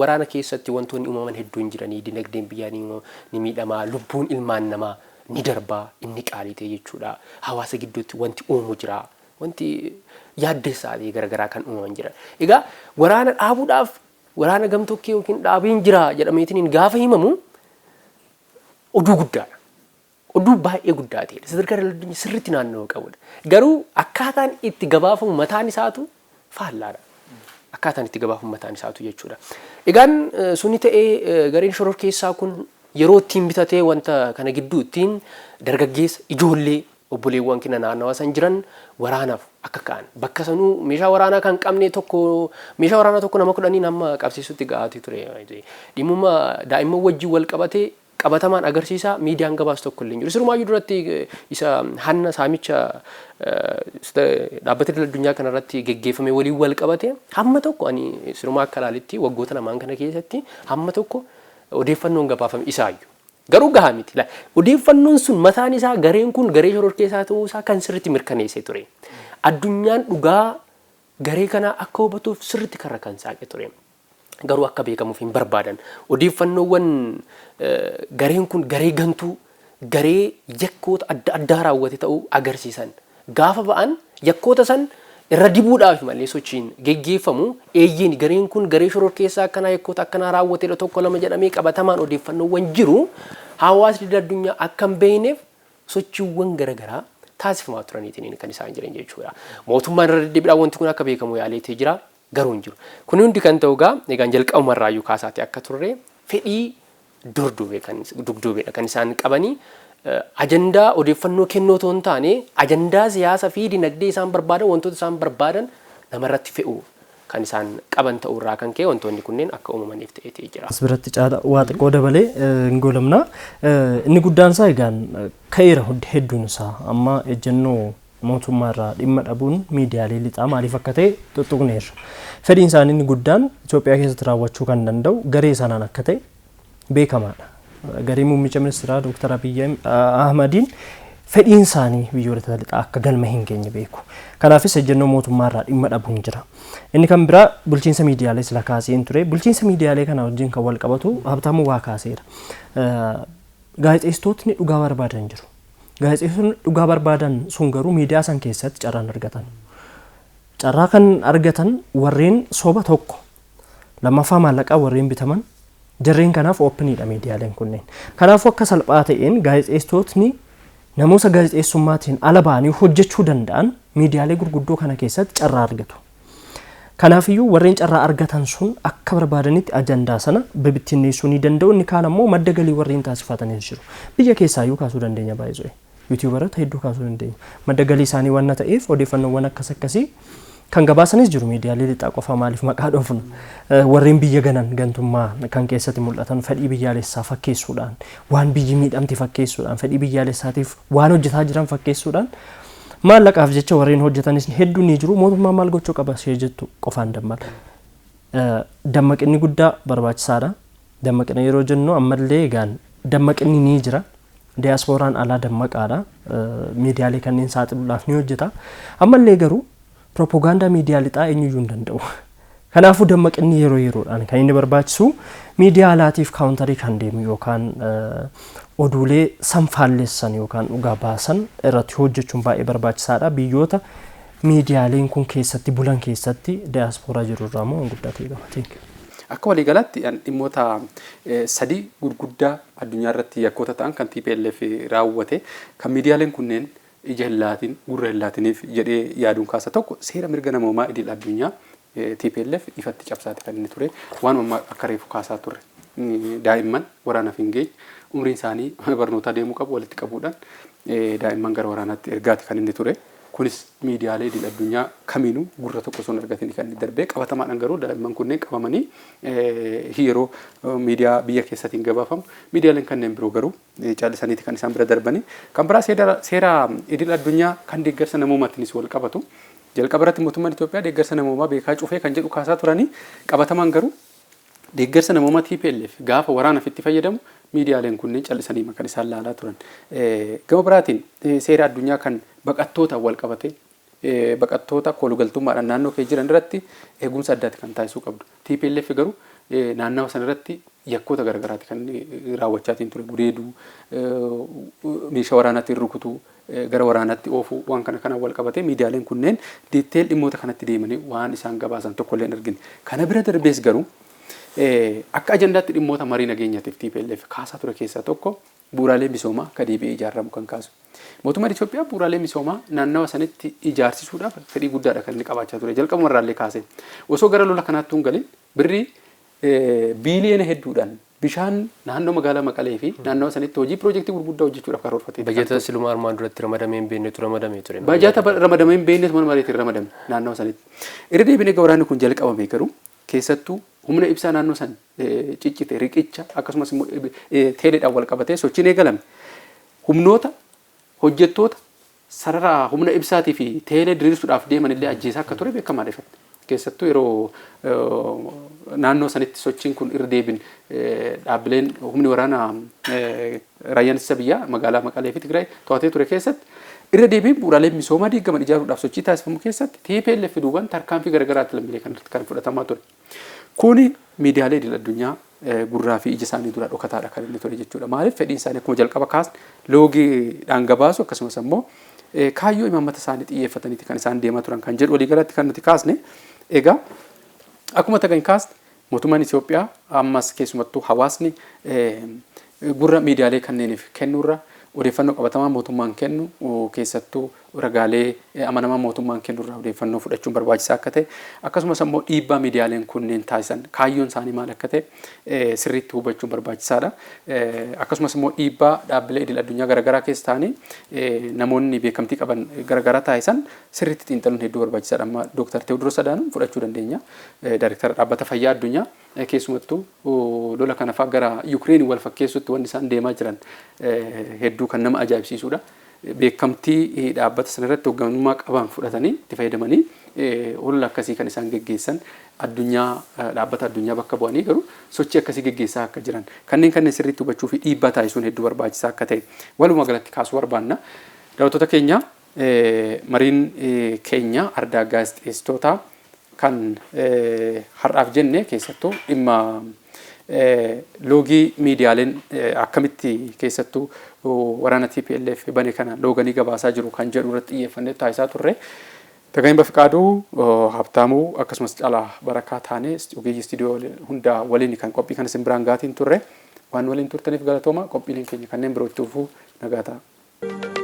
waraana keessatti wantoonni uumaman hedduun jiranii dinagdeen biyyaa ni miidhamaa lubbuun ilmaan namaa ni darbaa inni qaalii ta'e jechuudha. Hawaasa gidduutti wanti uumamu jira wanti yaaddeessaalee garaagaraa kan uumaman jira. Egaa waraana dhaabuudhaaf waraana gamtokkee yookiin dhaabiin jira jedhameetiin gaafa himamu oduu guddaadha. Oduu baay'ee guddaa ta'edha. Sadarkaa addunyaa sirriitti naannoo qabudha. Garuu akkaataan itti gabaafamu mataan isaatu faallaadha. Akkaataan itti gabaafamu mataan isaatu jechuudha. Egaan suni ta'ee gareen shororkeessaa kun yeroo ittiin bitatee wanta kana gidduu ittiin dargaggeessa ijoollee obboleewwan kina naannawa san jiran waraanaaf akka ka'an bakka sanuu meeshaa waraanaa kan qabne tokko meeshaa waraanaa tokko nama 10 nama qabsiisutti ga'aatii ture. Dhimmuma daa'imman wajjin wal qabatee qabatamaan agarsiisa miidiyaan gabaas tokko illee jiru. Sirumaayyuu duratti isa hanna saamicha dhaabbatee addunyaa kanarratti geggeeffame waliin wal qabate hamma tokko ani sirumaa akka laalitti waggoota lamaan kana keessatti hamma tokko odeeffannoon gabaafame isaayyuu. Garuu gahaa miti. Odeeffannoon sun mataan isaa gareen kun garee shororkeessaa ta'uu isaa kan sirriitti mirkaneessee ture. Addunyaan dhugaa garee kanaa akka hubatuuf sirriitti karra kan saaqe ture. Garuu akka beekamuuf hin barbaadan odeeffannoowwan gareen kun garee gantuu garee yakkoota adda addaa raawwate ta'uu agarsiisan gaafa ba'an yakkoota san irra dibuudhaaf malee sochiin geggeeffamu eeyyiin gareen kun garee shororkeessaa akkanaa yakkoota akkanaa raawwatedha tokko lama jedhamee qabatamaan odeeffannoowwan jiru hawaasni addunyaa akka hin beekneef sochiiwwan garaagaraa taasifamaa turaniitiin kan isaan jiran jechuudha. Mootummaan irra deddeebiidhaan wanti kun akka beekamu yaaleetee jira. Garuu hin jiru. Kun hundi kan ta'u egaa egaan jalqabumarraayyuu kaasaatti akka turre fedhii dugduubeedha kan isaan qabanii ajandaa odeeffannoo kennuu otoo hin taane ajandaa siyaasaa fi dinagdee isaan barbaadan wantoota isaan barbaadan namarratti fe'u kan isaan qaban ta'urraa kan ka'e wantoonni kunneen akka uumamaniif ta'ee jira. Asbiratti caala waa xiqqoo dabalee hin golamna. Inni guddaan isaa egaan ka'eera hedduun isaa amma ejjennoo mootummaarraa dhimma dhabuun miidiyaalee lixaa maaliif akka ta'e tuttuqneerra. Fedhiin isaanii inni guddaan Itoophiyaa keessatti raawwachuu kan danda'u garee sanaan akka ta'e beekamaadha. Garee muummicha ministeeraa Dr. Abiy Ahmadiin fedhiin isaanii biyyoota lixaa akka galma hin geenye beeku. Kanaafis ejjennoo mootummaarraa dhimma dhabuun jira. Inni kan biraa bulchiinsa miidiyaalee sila kaaseen ture. Bulchiinsa miidiyaalee kana wajjin kan wal qabatu Habtaamuu waa kaaseera. Gaazexeessitootni dhugaa barbaadan jiru. Gaazexeessitoonni dhugaa barbaadan sun garuu miidiyaa san keessatti carraan argatan. Carraa kan argatan warreen soba tokko lammaffaa maallaqaa warreen bitaman jarreen kanaaf oopiniidha miidiyaaleen kunneen. Kanaafuu akka salphaa ta'een gaazexeessitootni namoota gaazexeessummaatiin ala ba'anii hojjechuu danda'an miidiyaalee gurguddoo kana keessatti carraa argatu. Kanaafiyyuu warreen carraa argatan sun akka barbaadanitti ajandaa sana bibittinneessuu ni danda'u. Inni kaan ammoo madda galii warreen taasifatanis jiru. Biyya keessaayyuu kaasuu dandeenya baay'ee. Yuutuubaroota hedduu kaasuu dandeenya. Madda galii isaanii waan ta'eef odeeffannoowwan akkas akkasii kan gabaasanis jiru miidiyaalee lixaa qofa maaliif maqaa dhoofna. Warreen biyya ganan gantummaa kan keessatti mul'atan fedhii biyyaalessaa fakkeessuudhaan waan biyyi miidhamte fakkeessuudhaan fedhii biyyaalessaatiif waan hojjetaa jiran fakkeessuudhaan maallaqaaf jecha warreen hojjetanis hedduun ni jiru. Mootummaan maal gochuu qaba ishee jettu qofaan dammala. Dammaqinni guddaa barbaachisaadha. Dammaqina yeroo jennu ammallee egaan dammaqinni ni jira. Diyaaspooraan alaa dammaqaadha. Miidiyaalee kanneen saaxiluudhaaf ni hojjeta. Ammallee garuu propagaandaa miidiyaa lixaa eenyuyyuu hin danda'u. Kanaafuu dammaqinni yeroo yeroodhaan kan inni barbaachisu miidiyaa alaatiif kaawuntarii kan deemu yookaan oduulee sanfaalleessan yookaan dhugaa baasan irratti hojjechuun baay'ee barbaachisaadha. Biyyoota miidiyaaleen kun keessatti bulan keessatti diyaaspooraa jiru irraa immoo guddaa ta'e qaba. Akka waliigalaatti dhimmoota sadii gurguddaa addunyaa irratti yakkoota ta'an kan TPLF raawwate kan miidiyaaleen kunneen ija hin laatiin gurra hin laatiniif jedhee yaaduun kaasa tokko seera mirga namoomaa idil addunyaa TPLF ifatti cabsaati kan inni ture. Waan amma akka reefu kaasaa ture. Daa'imman waraanaaf hin geenye umriin isaanii barnoota deemuu qabu walitti qabuudhaan daa'imman gara waraanaatti ergaati kan inni ture. Kunis miidiyaalee idil addunyaa kamiinuu gurra tokko osoo hin argatin kan inni darbee qabatamaadhaan garuu daa'imman kunneen qabamanii yeroo miidiyaa biyya keessatti gabaafamu miidiyaaleen kanneen biroo garuu caallisaniiti kan isaan bira darbanii kan biraa seera idil addunyaa kan deeggarsa namoomaatiinis wal qabatu. Jalqaba irratti mootummaan Itoophiyaa deeggarsa namoomaa beekaa cufee kan jedhu kaasaa turanii qabatamaan garuu deeggarsa namoomaa TPLF gaafa waraanaaf itti fayyadamu miidiyaaleen kunneen callisanii kan isaan laalaa turan. Gama biraatiin seera addunyaa kan baqattoota wal qabate baqattoota kolugaltummaadhaan naannoo kee jiran irratti eegumsa addaatti kan taasisuu qabdu. TPLF garuu naannawa sana irratti yakkoota garagaraatti kan raawwachaatiin ture. Gudeeduu, meeshaa waraanaatti rukutuu, gara waraanaatti oofuu waan kana wal qabate miidiyaaleen kunneen diiteel dhimmoota kanatti deemanii waan isaan gabaasan tokkollee hin argine. Kana bira darbees garuu akka ajandaatti dhimmoota marii nageenyaatiif TPLF kaasaa ture keessaa tokko bu'uuraalee misoomaa akka deebi'ee ijaaramu kan kaasu. Mootummaan Itoophiyaa bu'uuraalee misoomaa naannawa sanitti ijaarsisuudhaaf fedhii guddaadha kan inni qabaachaa ture. Jalqabumarraallee kaase. Osoo gara lola kanaatti hin galin birrii biiliyoona hedduudhaan bishaan naannoo magaalaa Maqalee fi naannawa sanitti hojii piroojeektii gurguddaa hojjechuudhaaf karoorfatee. Bajata siluma armaan duratti ramadamee hin beeknetu ramadamee ture. Bajata ramadamee hin beeknetu mana maleetiin ramadame naannawa sanitti. Irra deebinee waraanni kun jalqabame garuu keessattuu humna ibsaa naannoo san ciccite riqicha akkasumas immoo teeleedhaan wal qabatee sochiin eegalame. Humnoota hojjettoota sarara humna ibsaatii fi teelee diriirsuudhaaf deeman illee ajjeesaa akka ture beekamaadha ifatti. Keessattuu yeroo naannoo sanitti sochiin kun irra deebin dhaabbileen humni waraanaa raayyaan ittisa biyyaa magaalaa Maqalee fi Tigraay to'atee ture keessatti irra deebiin bu'uuraalee misoomaa diigaman ijaaruudhaaf sochii taasifamu keessatti TPLF duubaan tarkaanfii garagaraatti lammiilee kan fudhatamaa ture. Kuni miidiyaalee idil addunyaa gurraa fi ija isaanii dura dhokataadha kan inni ture jechuudha. Maaliif fedhiin isaanii akkuma jalqaba kaasne loogiidhaan gabaasu akkasumas immoo kaayyoo imaammata isaanii xiyyeeffataniiti kan isaan deemaa turan kan jedhu waliigalatti kan nuti kaasne. Egaa akkuma tagan kaasne mootummaan Itoophiyaa ammas keessumattuu hawaasni gurra miidiyaalee kanneeniif kennuurra odeeffannoo qabatamaa mootummaan kennu keessattuu ragaalee amanamaa mootummaan kennurraa odeeffannoo fudhachuun barbaachisaa akka ta'e akkasumas immoo dhiibbaa miidiyaaleen kunneen taasisan kaayyoon isaanii maal akka ta'e sirriitti hubachuun barbaachisaadha. Akkasumas immoo dhiibbaa dhaabbilee idil addunyaa garaagaraa keessa ta'anii namoonni beekamtii qaban garaagaraa taasisan sirriitti xiinxaluun hedduu barbaachisaadha. Amma Dooktar Teewodiroos Adaanom fudhachuu dandeenya. Daayireektara dhaabbata fayyaa addunyaa keessumattuu lola kana fa'aa gara Yukireen wal fakkeessutti wanti isaan deemaa jiran hedduu kan nama ajaa'ibsiisudha. Beekamtii dhaabbata sanarratti hoogganummaa qaban fudhatanii itti fayyadamanii olola akkasii kan isaan geggeessan addunyaa dhaabbata addunyaa bakka bu'anii garuu sochii akkasii geggeessaa akka jiran kanneen sirriitti hubachuu fi dhiibbaa taasisuun hedduu barbaachisaa akka ta'e walumaa galatti kaasuu barbaanna. Daawwattoota keenya mariin keenya ardaa gaazexeessitootaa kan har'aaf jenne keessattuu dhimma loogii miidiyaaleen akkamitti keessattuu waraana TPLF bane kana looganii gabaasaa jiru kan jedhu irratti xiyyeeffannee taasisaa turre. Tagayin Bafiqaaduu Habtaamuu akkasumas Caalaa Barakaa taanee ogeeyyii istiidiyoo hundaa waliin kan qophii kana isin biraan gaatiin turre waan waliin turtaniif galatooma. Qophiileen keenya kanneen birootti dhufuu nagaa ta'a.